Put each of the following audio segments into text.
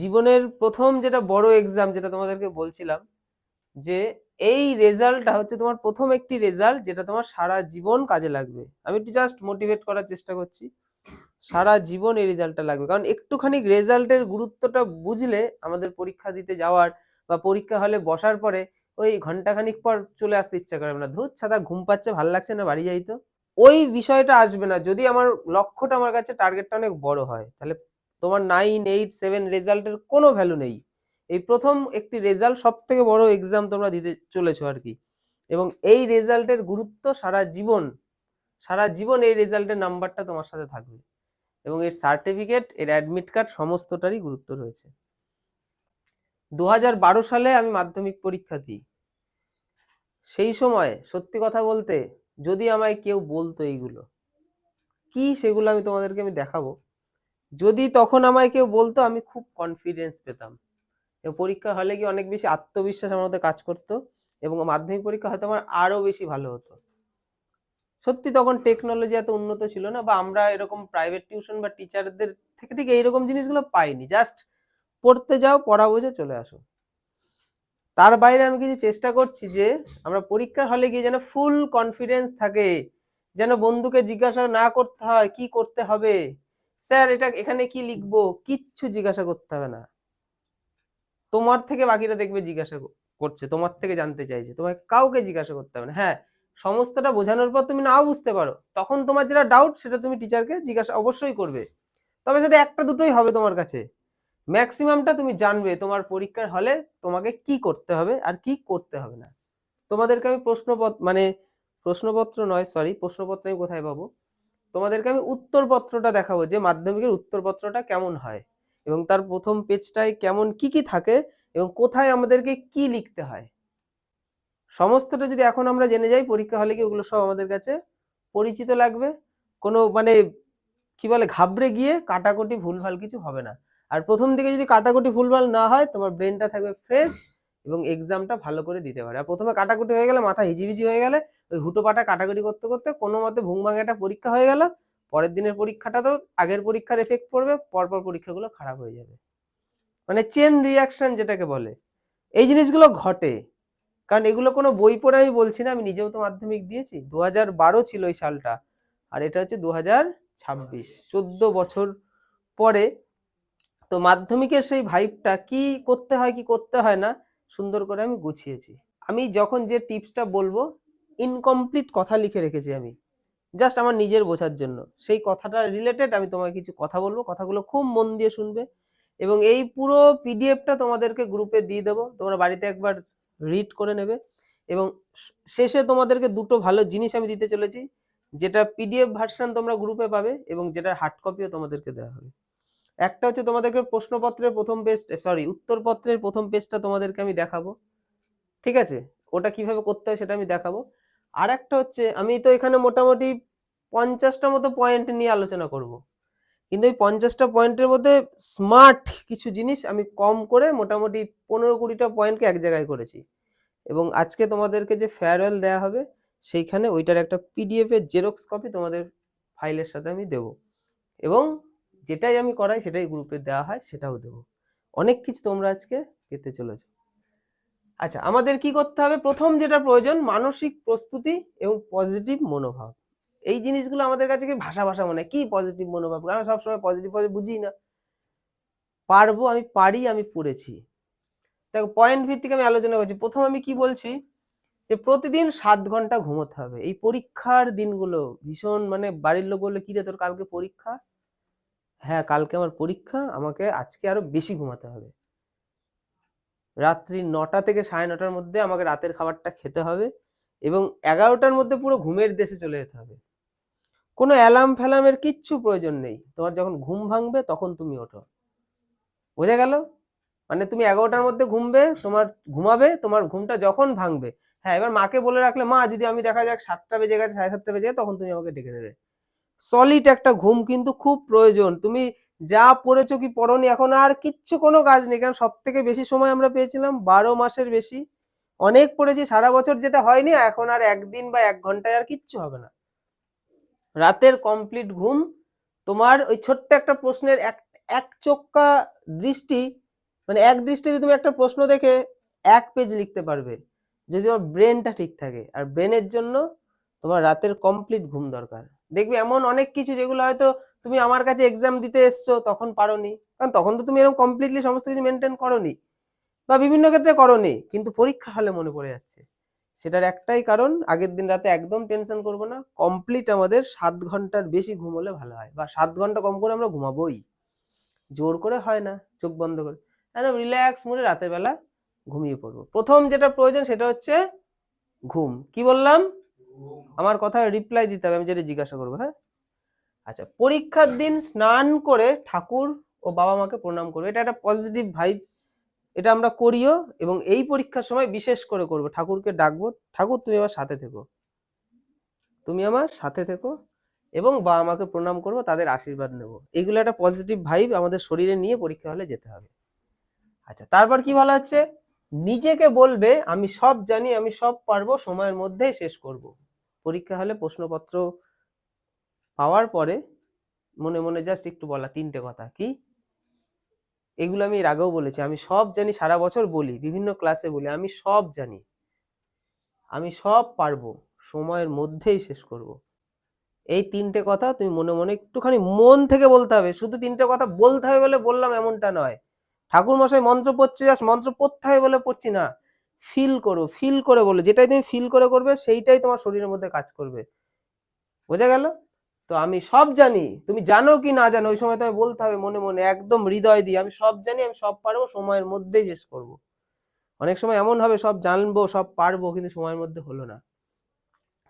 জীবনের প্রথম যেটা বড় এক্সাম, যেটা তোমাদেরকে বলছিলাম, যে এই রেজাল্টটা হচ্ছে তোমার প্রথম একটি রেজাল্ট যেটা তোমার সারা জীবন কাজে লাগবে। আমি একটু জাস্ট মোটিভেট করার চেষ্টা করছি। সারা জীবন এই রেজাল্টটা লাগবে, কারণ একটুখানি রেজাল্টের গুরুত্বটা বুঝলে আমাদের পরীক্ষা দিতে যাওয়ার বা পরীক্ষা হলে বসার পরে ওই ঘন্টাখানিক পর চলে আসতে ইচ্ছা করবে না, ধুর ছাদা ঘুম পাচ্ছে, ভাল লাগছে না, বাড়ি যাই তো। ওই বিষয়টা আসবে না যদি আমার লক্ষ্যটা, আমার কাছে টার্গেটটা অনেক বড় হয়। তাহলে তোমার 9, 8, 7 রেজাল্টের কোনো ভ্যালু নেই। এই প্রথম একটি রেজাল্ট সব থেকে বড় এক্সাম তোমরা দিতে চলেছো আর কি। এবং এই রেজাল্টের গুরুত্ব সারা জীবন, সারা জীবন এই রেজাল্টের নাম্বারটা তোমার সাথে থাকবে, এবং এর সার্টিফিকেট, এর অ্যাডমিট কার্ড সমস্তটারই গুরুত্ব রয়েছে। 2012 সালে আমি মাধ্যমিক পরীক্ষা দিই। সেই সময় সত্যি কথা বলতে যদি আমায় কেউ বলতো এইগুলো কি, সেগুলো আমি তোমাদেরকে দেখাবো। যদি তখন আমায় কেউ বলতো, আমি খুব কনফিডেন্স পেতাম, এবং পরীক্ষা হলে গিয়ে অনেক বেশি আত্মবিশ্বাস আমার মধ্যে কাজ করতো, এবং মাধ্যমিক পরীক্ষা হয়তো আমার আরো বেশি ভালো হতো। সত্যি তখন টেকনোলজি এত উন্নত ছিল না, বা আমরা এরকম প্রাইভেট টিউশন বা টিচারদের থেকে ঠিক এইরকম জিনিসগুলো পাইনি। জাস্ট পড়তে যাও, পড়া বুঝে চলে আসো। তার বাইরে আমি কিছু চেষ্টা করছি যে আমরা পরীক্ষার হলে গিয়ে যেন ফুল কনফিডেন্স থাকে, যেন বন্ধুকে জিজ্ঞাসা না করতে হয় কি করতে হবে, স্যার এটা এখানে কি লিখবো, কিচ্ছু জিজ্ঞাসা করতে হবে না। তোমার থেকে বাকিরা দেখবে জিজ্ঞাসা করছে, তোমার থেকে জানতে চাইছে, তোমাকে কাউকে জিজ্ঞাসা করতে হবে না। হ্যাঁ, সমস্তটা বোঝানোর পর তুমি নাও বুঝতে পারো, তখন তোমার যেটা ডাউট সেটা তুমি টিচারকে জিজ্ঞাসা অবশ্যই করবে, তবে সেটা একটা দুটোই হবে তোমার কাছে। ম্যাক্সিমামটা তুমি জানবে তোমার পরীক্ষার হলে তোমাকে কি করতে হবে আর কি করতে হবে না। তোমাদেরকে আমি প্রশ্নপত্র নয়, সরি, প্রশ্নপত্র আমি কোথায় পাবো, তোমাদেরকে আমি উত্তরপত্রটা দেখাবো, যে মাধ্যমিকের উত্তরপত্রটা কেমন হয়, এবং তার প্রথম পেজটায় কেমন কি কি থাকে, এবং কোথায় আমাদেরকে কি লিখতে হয়। সমস্তটা যদি এখন আমরা জেনে যাই, পরীক্ষা হলে কি ওগুলো সব আমাদের কাছে পরিচিত লাগবে। কোনো কি বলে, ঘাবড়ে গিয়ে কাটাকুটি ভুলভাল কিছু হবে না। আর প্রথম দিকে যদি কাটাকুটি ভুলভাল না হয়, তোমার ব্রেনটা থাকবে ফ্রেশ, এবং এক্সামটা ভালো করে দিতে পারে। আর প্রথমে কাটাকুটি হয়ে গেলে, মাথা হিজিবিজি হয়ে গেলে, ওই হুটোপাটা কাটাকুটি করতে করতে কোনো মতে ভুংভাঙ একটা পরীক্ষা হয়ে গেল, পরের দিনের পরীক্ষাটা তো আগের পরীক্ষার এফেক্ট পড়বে, পরপর পরীক্ষাগুলো খারাপ হয়ে যাবে। চেন রিয়াকশন যেটাকে বলে, এই জিনিসগুলো ঘটে। কারণ এগুলো কোনো বই পড়ে আমি বলছি না, আমি নিজেও তো মাধ্যমিক দিয়েছি। 2012 ছিল এই সালটা, আর এটা হচ্ছে 2026, 14 বছর পরে। তো মাধ্যমিকের সেই ভাইবটা কি করতে হয় কি করতে হয় না সুন্দর করে আমি গুছিয়েছি। আমি যখন যে টিপসটা বলবো, ইনকমপ্লিট কথা লিখে রেখেছি আমি, জাস্ট আমার নিজের বোঝার জন্য। সেই কথাটা রিলেটেড আমি তোমাকে কিছু কথা বলবো, কথাগুলো খুব মন দিয়ে শুনবে, এবং এই পুরো পিডিএফটা তোমাদেরকে গ্রুপে দিয়ে দেবো, তোমরা বাড়িতে একবার রিড করে নেবে। এবং শেষে তোমাদেরকে দুটো ভালো জিনিস আমি দিতে চলেছি, যেটা পিডিএফ ভার্সন তোমরা গ্রুপে পাবে, এবং যেটা হার্ড কপিও তোমাদেরকে দেওয়া হবে। একটা হচ্ছে তোমাদেরকে প্রশ্নপত্রের প্রথম পেজ, সরি, উত্তরপত্রের প্রথম পেজটা তোমাদেরকে আমি দেখাবো, ঠিক আছে? ওটা কিভাবে করতে হয় সেটা আমি দেখাবো। আর একটা হচ্ছে, আমি তো এখানে মোটামুটি 50টা মতো পয়েন্ট নিয়ে আলোচনা করব, কিন্তু এই 50টা পয়েন্টের মধ্যে স্মার্ট কিছু জিনিস আমি কম করে মোটামুটি 15-20টা পয়েন্টকে এক জায়গায় করেছি। এবং আজকে তোমাদেরকে যে ফেয়ারওয়েল দেওয়া হবে, সেইখানে ওইটার একটা পিডিএফ এর জেরক্স কপি তোমাদের ফাইলের সাথে আমি দেব, এবং যেটাই আমি করাই সেটাই গ্রুপে দেওয়া হয়, সেটাও দেবো। অনেক কিছু তোমরা আজকে পেতে চলেছো। আচ্ছা, আমাদের কি করতে হবে? প্রথম যেটা প্রয়োজন, মানসিক প্রস্তুতি এবং পজিটিভ মনোভাব। এই জিনিসগুলো আমাদের কাছে কি ভাষা ভাষা মনে হয়, কি পজিটিভ মনোভাব, আমি সবসময় পজিটিভ বুঝি না। পারবো, আমি পারি, আমি পড়েছি। দেখো, পয়েন্ট ভিত্তিক আমি আলোচনা করছি। প্রথম আমি কি বলছি, যে প্রতিদিন 7 ঘন্টা ঘুমোতে হবে। এই পরীক্ষার দিনগুলো ভীষণ, বাড়ির লোক বললো, কি রে তোর কালকে পরীক্ষা? হ্যাঁ, কালকে আমার পরীক্ষা, আমাকে আজকে আরো বেশি ঘুমাতে হবে। রাত্রি 9টা থেকে 9:30টার মধ্যে আমাকে রাতের খাবারটা খেতে হবে, এবং 11টার মধ্যে পুরো ঘুমের দেশে চলে যেতে হবে। কোনো অ্যালার্ম ফ্যালার্মের কিচ্ছু প্রয়োজন নেই। তোমার যখন ঘুম ভাঙবে তখন তুমি ওঠো। বোঝা গেল? তুমি 11টার মধ্যে ঘুমাবে, তোমার ঘুমটা যখন ভাঙবে। হ্যাঁ, এবার মাকে বলে রাখলে, মা যদি আমি দেখা যাক 7টা বেজে গেছে, 7:30টা বেজে গেছে, তখন তুমি আমাকে ডেকে দেবে। সলিড একটা ঘুম কিন্তু খুব প্রয়োজন। তুমি যা পড়েছো কি পড়োনি, এখন আর কিচ্ছু কোনো কাজ নেই, কারণ সব থেকে বেশি সময় আমরা পেয়েছিলাম 12 মাসের বেশি। অনেক পড়েছি সারা বছর, যেটা হয়নি, এখন আর একদিন বা 1 ঘন্টায় আর কিচ্ছু হবে না। রাতের কমপ্লিট ঘুম তোমার ওই ছোট্ট একটা প্রশ্নের একচোখা দৃষ্টি, মানে এক দৃষ্টিতে তুমি একটা প্রশ্ন দেখে 1 পেজ লিখতে পারবে যদি তোমার ব্রেনটা ঠিক থাকে। আর ব্রেনের জন্য তোমার রাতের কমপ্লিট ঘুম দরকার। দেখবে এমন অনেক কিছু যেগুলো হয়তো তুমি আমার কাছে এক্সাম দিতে এসছো তখন পারোনি, কারণ তখন তো তুমি এরকম কমপ্লিটলি সমস্ত কিছু মেনটেন করোনি, বা বিভিন্ন ক্ষেত্রে করোনি, কিন্তু পরীক্ষা হলে মনে পড়ে যাচ্ছে। সেটার একটাই কারণ, আগের দিন রাতে একদম টেনশন করবো না, কমপ্লিট আমাদের 7 ঘন্টার বেশি ঘুম হলে ভালো হয়, বা 7 ঘন্টা কম করে আমরা ঘুমাবোই, জোর করে হয় না, চোখ বন্ধ করে একদম রিল্যাক্স মুডে রাতের বেলা ঘুমিয়ে পড়বো। প্রথম যেটা প্রয়োজন সেটা হচ্ছে ঘুম। কি বললাম? আমার কথা রিপ্লাই দিতে হবে, আমি যেটা জিজ্ঞাসা করবো। হ্যাঁ, আচ্ছা, পরীক্ষার দিন স্নান করে ঠাকুর ও বাবা মাকে প্রণাম করবো, এটা একটা পজিটিভ ভাইব, এটা আমরা করিও, এবং এই পরীক্ষার সময় বিশেষ করে করবো। ঠাকুরকে ডাকবো, ঠাকুর তুমি আমার সাথে থেকো, তুমি আমার সাথে থেকো, এবং বাবা মাকে প্রণাম করবো, তাদের আশীর্বাদ নেব। এগুলো একটা পজিটিভ ভাইব আমাদের শরীরে নিয়ে পরীক্ষা হলে যেতে হবে। আচ্ছা, তারপর কি বলা হচ্ছে? নিজেকে বলবে আমি সব জানি, আমি সব পারবো, সময়ের মধ্যেই শেষ করব। পরীক্ষা হলে প্রশ্নপত্র পাওয়ার পরে মনে মনে জাস্ট একটু বলা 3টে কথা। কি? এগুলো আমি এর আগেও বলেছি, আমি সব জানি, সারা বছর বলি, বিভিন্ন ক্লাসে বলি, আমি সব জানি, আমি সব পারবো, সময়ের মধ্যেই শেষ করব। এই 3টে কথা তুমি মনে মনে একটুখানি মন থেকে বলতে হবে। শুধু 3টে কথা বলতে হবে বলে বললাম এমনটা নয়, ঠাকুর মশাই মন্ত্র পড়ছে, জাস্ট মন্ত্র পড়তে হবে বলে পড়ছি না, ফিল করো, ফিল করে বলো, যেটাই তুমি ফিল করে করবে সেইটাই তোমার শরীরের মধ্যে কাজ করবে। বোঝা গেল? তো আমি সব জানি, তুমি জানো কি না জানো, ওই সময় তোমায় বলতে হবে মনে মনে, একদম হৃদয় দিয়ে, আমি সব জানি, আমি সব পারবো, সময়ের মধ্যেই শেষ করব। অনেক সময় এমন হবে সব জানবো, সব পারবো, কিন্তু সময়ের মধ্যে হলো না,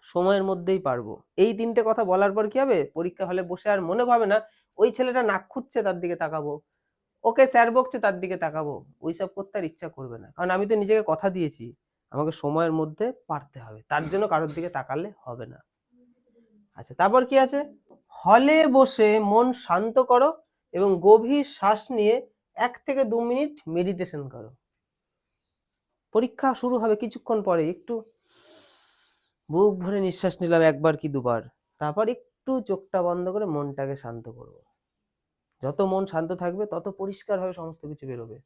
সময়ের মধ্যেই পারবো। এই 3টে কথা বলার পর কি হবে? পরীক্ষা হলে বসে আর মনে হবে না ওই ছেলেটা নাক খুঁজছে তার দিকে তাকাবো, ওকে স্যার বকছে তার দিকে তাকাবো, ওইসব করতে আর ইচ্ছা করবে না, কারণ আমি তো নিজেকে কথা দিয়েছি আমাকে সময়ের মধ্যে পারতে হবে, তার জন্য কারোর দিকে তাকালে হবে না। আচ্ছা, তারপর কি আছে? হলে বসে মন শান্ত করো এবং গভীর শ্বাস নিয়ে 1 থেকে 2 মিনিট মেডিটেশন করো। পরীক্ষা শুরু হবে কিছুক্ষণ পরে, একটু বুক ভরে নিঃশ্বাস নিলাম 1 বার কি 2 বার, তারপর একটু চোখটা বন্ধ করে মনটাকে শান্ত করব। যত মন শান্ত থাকবে তত পরিষ্কারভাবে সমস্ত কিছু বেরোবে।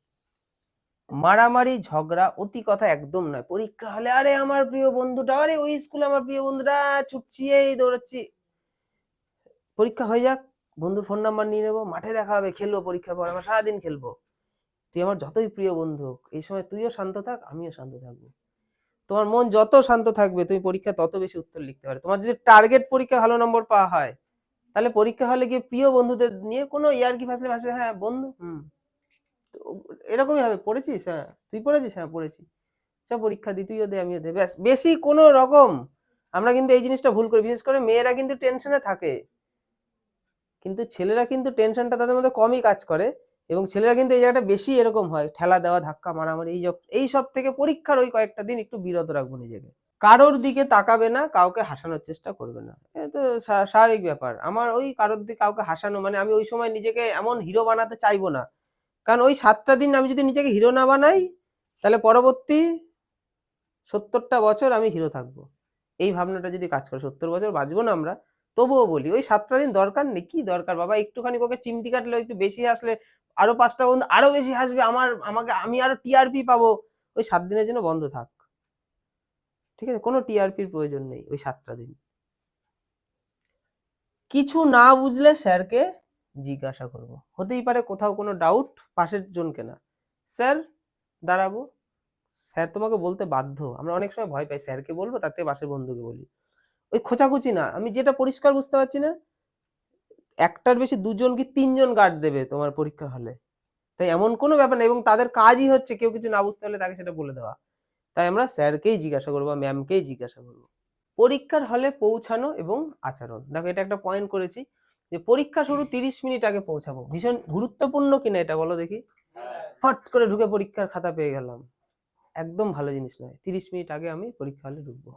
মারামারি ঝগড়া অতি কথা একদম নয়। পরীক্ষা হলে আরে আমার প্রিয় বন্ধুটা, আরে ওই স্কুলে আমার প্রিয় বন্ধুটা, ছুটছি, এই দৌড়াচ্ছি, পরীক্ষা হয়ে যাক, বন্ধুর ফোন নাম্বার নিয়ে নেবো, মাঠে দেখা হবে, খেলবো, পরীক্ষার পর আমরা সারাদিন খেলবো, তুই আমার যতই প্রিয় বন্ধু হোক, এই সময় তুইও শান্ত থাক, আমিও শান্ত থাকবো। তোমার মন যত শান্ত থাকবে তুমি পরীক্ষা তত বেশি উত্তর লিখতে পারবে। তোমার যদি টার্গেট পরীক্ষা ভালো নম্বর পাওয়া হয়, তাহলে পরীক্ষা হলে গিয়ে প্রিয় বন্ধুদের নিয়ে কোনো ইয়ার্কি ফাসলে ভাসলে, হ্যাঁ বন্ধু, তো এরকমই হবে, পড়েছিস? হ্যাঁ। তুই পড়েছিস? হ্যাঁ পড়েছি। চ পরীক্ষা দি, তুইও দে আমিও দে, ব্যাস। বেশি কোনো রকম আমরা কিন্তু এই জিনিসটা ভুল করি, বিশেষ করে মেয়েরা কিন্তু টেনশনে থাকে, কিন্তু ছেলেরা কিন্তু টেনশনটা তাদের মধ্যে কমই কাজ করে, এবং ছেলেরা কিন্তু এই জায়গাটা বেশি এরকম হয়, ঠেলা দেওয়া, ধাক্কা মারামারি, এই সব থেকে পরীক্ষার ওই কয়েকটা দিন একটু বিরত রাখবো নিজেকে। কারোর দিকে তাকাবে না, কাউকে হাসানোর চেষ্টা করবে না, এটা তো স্বাভাবিক ব্যাপার। আমার ওই কারোর দিকে কাউকে হাসানো মানে আমি ওই সময় নিজেকে এমন হিরো বানাতে চাইবো না, কারণ ওই 7টা দিন আমি যদি নিজেকে হিরো না বানাই, তাহলে পরবর্তী 70টা বছর আমি হিরো থাকবো। এই ভাবনাটা যদি কাজ করে, 70 বছর বাঁচবো না আমরা, তবুও বলি ওই 7টা দিন দরকার নেই। কি দরকার বাবা? একটুখানি ওকে চিমটি কাটলে, একটু বেশি হাসলে, আরো 5টা বন্ধু আরো বেশি হাসবে, আমি আরো টিআরপি পাবো, ওই 7 দিনের জন্য বন্ধ থাক। ঠিক আছে? কোনো টিআরপির প্রয়োজন নেই ওই 7টা দিন। কিছু না বুঝলে স্যারকে জিজ্ঞাসা করব। হতেই পারে কোথাও কোনো ডাউট, পাশের জনকে না, স্যার দাঁড়াবো, স্যার তোমাকে বলতে বাধ্য। আমরা অনেক সময় ভয় পাই, স্যারকে বলবো তার থেকে পাশের বন্ধুকে বলি। ওই খোঁচাখুচি না, আমি যেটা পরিষ্কার বুঝতে পারছি না, একটার বেশি 2জন কি 3জন গার্ড দেবে তোমার পরীক্ষা হলে, তাই এমন কোনো ব্যাপার নেই, এবং তাদের কাজই হচ্ছে কেউ কিছু না বুঝতে হলে তাকে সেটা বলে দেওয়া। তাই আমরা স্যারকেই জিজ্ঞাসা করবো, ম্যামকেই জিজ্ঞাসা করবো। পরীক্ষার হলে পৌঁছানো এবং আচরণ, দেখো এটা একটা পয়েন্ট করেছি যে পরীক্ষা শুরু 30 মিনিট আগে পৌঁছাবো। ভীষণ গুরুত্বপূর্ণ কিনা এটা বলো দেখি? ফট করে ঢুকে পরীক্ষার খাতা পেয়ে গেলাম, একদম ভালো জিনিস নয়। 30 মিনিট আগে আমি পরীক্ষা হলে ঢুকবো।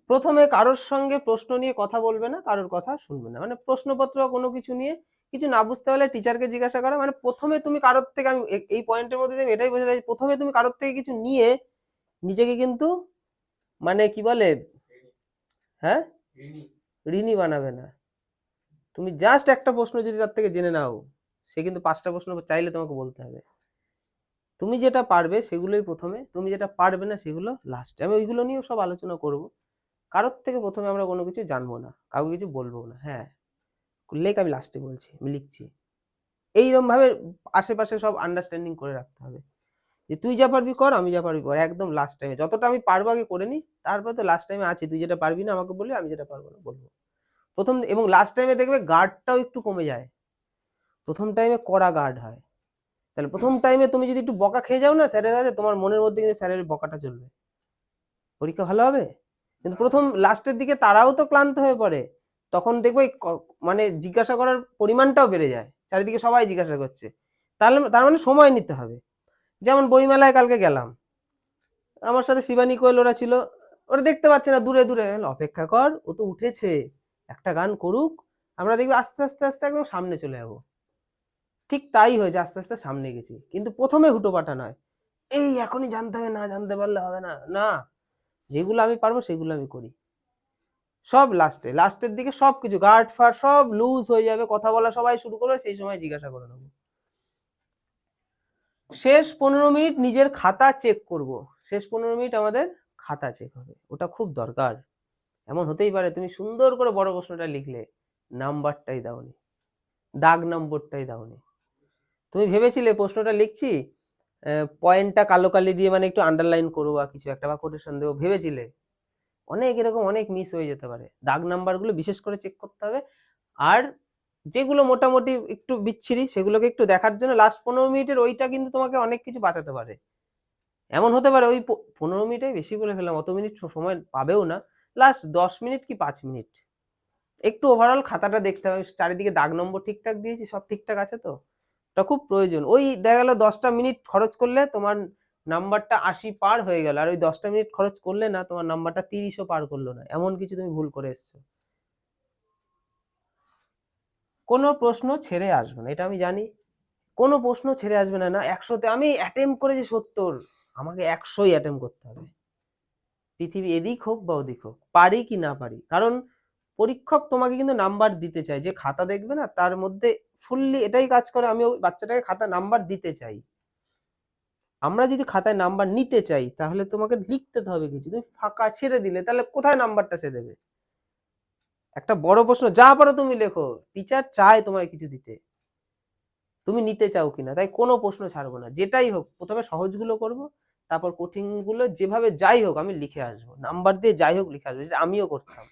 প্রথমে কারোর সঙ্গে প্রশ্ন নিয়ে কথা বলবে না, কারোর কথা শুনবে না, মানে প্রশ্নপত্র কোনো কিছু নিয়ে কিছু না বুঝতে হলে টিচারকে জিজ্ঞাসা করা, মানে প্রথমে তুমি কারোর থেকে, আমি এই পয়েন্টের মধ্যে এটাই বোঝা যায়, প্রথমে তুমি কারোর থেকে কিছু নিয়ে নিজেকে কিন্তু, মানে কি বলে, হ্যাঁ, ঋণী বানাবে না। তুমি জাস্ট একটা প্রশ্ন যদি তার থেকে জেনে নাও, সে কিন্তু 5টা প্রশ্ন চাইলে তোমাকে বলতে হবে। তুমি যেটা পারবে সেগুলোই প্রথমে, তুমি যেটা পারবে না সেগুলো লাস্টে। আমি ওইগুলো নিয়েও সব আলোচনা করব। কারোর থেকে প্রথমে আমরা কোনো কিছু জানবো না, কাউকে কিছু বলবো না। হ্যাঁ, লেখ আমি লাস্টে বলছি, আমি লিখছি। এইরকম ভাবে আশেপাশে সব আন্ডারস্ট্যান্ডিং করে রাখতে হবে যে তুই যা পারবি কর, আমি যা পারবি কর, একদম লাস্ট টাইমে যতটা আমি পারবো আগে করে নি, তারপর তো লাস্ট টাইমে আছে, তুই যেটা পারবি না আমাকে বলবি, আমি যেটা পারবো না বলবো। প্রথম এবং লাস্ট টাইমে দেখবে গার্ডটাও একটু কমে যায়, প্রথম টাইমে কড়া গার্ড হয়। তাহলে প্রথম টাইমে তুমি যদি একটু বকা খেয়ে যাও না স্যারের কাছে, তোমার মনের মধ্যে কিন্তু স্যারের বকাটা চলবে, পরীক্ষা ভালো হবে। কিন্তু প্রথম লাস্টের দিকে তারাও তো ক্লান্ত হয়ে পড়ে, তখন দেখবে মানে জিজ্ঞাসা করার পরিমাণটাও বেড়ে যায়, চারিদিকে সবাই জিজ্ঞাসা করছে, তাহলে তার মানে সময় নিতে হবে। যেমন বইমেলায় কালকে গেলাম, আমার সাথে শিবানী কোয়েল ওরা ছিল, ওরা দেখতে পাচ্ছে না, দূরে দূরে, অপেক্ষা কর, ও তো উঠেছে, একটা গান করুক, আমরা দেখবি আস্তে আস্তে আস্তে একদম সামনে চলে যাবো। ঠিক তাই হয়েছে, আস্তে আস্তে সামনে গেছি, কিন্তু প্রথমে হুটোপাটা নয়, এই এখনই জানতে হবে, না জানতে পারলে হবে না, না, যেগুলো আমি পারবো সেগুলো আমি করি। সব লাস্টে, লাস্টের দিকে সবকিছু গার্ড ফার সব লুজ হয়ে যাবে, কথা বলা সবাই শুরু করবে, সেই সময় জিজ্ঞাসা করে নেবো। শেষ 15 মিনিট নিজের খাতা চেক করব, শেষ 15 মিনিট আমাদের খাতা চেক হবে, ওটা খুব দরকার। এমন হতেই পারে তুমি সুন্দর করে বড় প্রশ্নটা লিখলে, নাম্বারটাই দাওনি, দাগ নম্বরটাই দাওনি। তুমি ভেবেছিলে প্রশ্নটা লিখছি, পয়েন্টটা কালো কালি দিয়ে মানে একটু আন্ডারলাইন করবো বা কিছু একটা, বা কোটেশন দেবো, ভেবেছিলে, অনেক এরকম অনেক মিস হয়ে যেতে পারে। দাগ নাম্বারগুলো বিশেষ করে চেক করতে হবে। আর যেগুলো মোটামুটি একটু বিচ্ছিরি সেগুলোকে একটু দেখার জন্য লাস্ট 15 মিনিটের ওইটা কিন্তু তোমাকে অনেক কিছু বাঁচাতে পারে। এমন হতে পারে ওই 15 মিনিটে বেশি বলে ফেললাম, অত মিনিট সময় পাবেও না, লাস্ট 10 মিনিট কি 5 মিনিট একটু ওভারঅল খাতাটা দেখতে হবে, চারিদিকে দাগ নম্বর ঠিকঠাক দিয়েছি, সব ঠিকঠাক আছে তো, এটা খুব প্রয়োজন। ওই দেখা গেল 10টা মিনিট খরচ করলে তোমার নাম্বারটা 80 পার হয়ে গেল, আর ওই 10টা মিনিট খরচ করলে না তোমার নাম্বারটা 30ও পার করলো না, এমন কিছু তুমি ভুল করে এসছো। কোনো প্রশ্ন ছেড়ে আসবে না, এটা আমি জানি, কোনো প্রশ্ন ছেড়ে আসবে না। না 100তে আমি অ্যাটেম্প করেছি 70, আমাকে 100ই অ্যাটেম্প করতে হবে, পৃথিবী এদিক হোক বা ওদিক হোক, পারি কি না পারি। কারণ পরীক্ষক তোমাকে কিন্তু নাম্বার দিতে চায়, যে খাতা দেখবে না তার মধ্যে ফুললি এটাই কাজ করে, আমি ওই বাচ্চাটাকে খাতা নাম্বার দিতে চাই। আমরা যদি খাতায় নাম্বার নিতে চাই তাহলে তোমাকে লিখতে হবে কিছু, তুমি ফাঁকা ছেড়ে দিলে তাহলে কোথায় নাম্বারটা সে দেবে। একটা বড় প্রশ্ন যা পারো তুমি লেখো, টিচার চায় তোমায় কিছু দিতে, তুমি নিতে চাও কিনা। তাই কোনো প্রশ্ন ছাড়বো না, যেটাই হোক প্রথমে সহজগুলো করব, তারপর কঠিনগুলো যেভাবে যাই হোক আমি লিখে আসবো, নাম্বার দিয়ে যাই হোক লিখে আসবো, যেটা আমিও করতাম,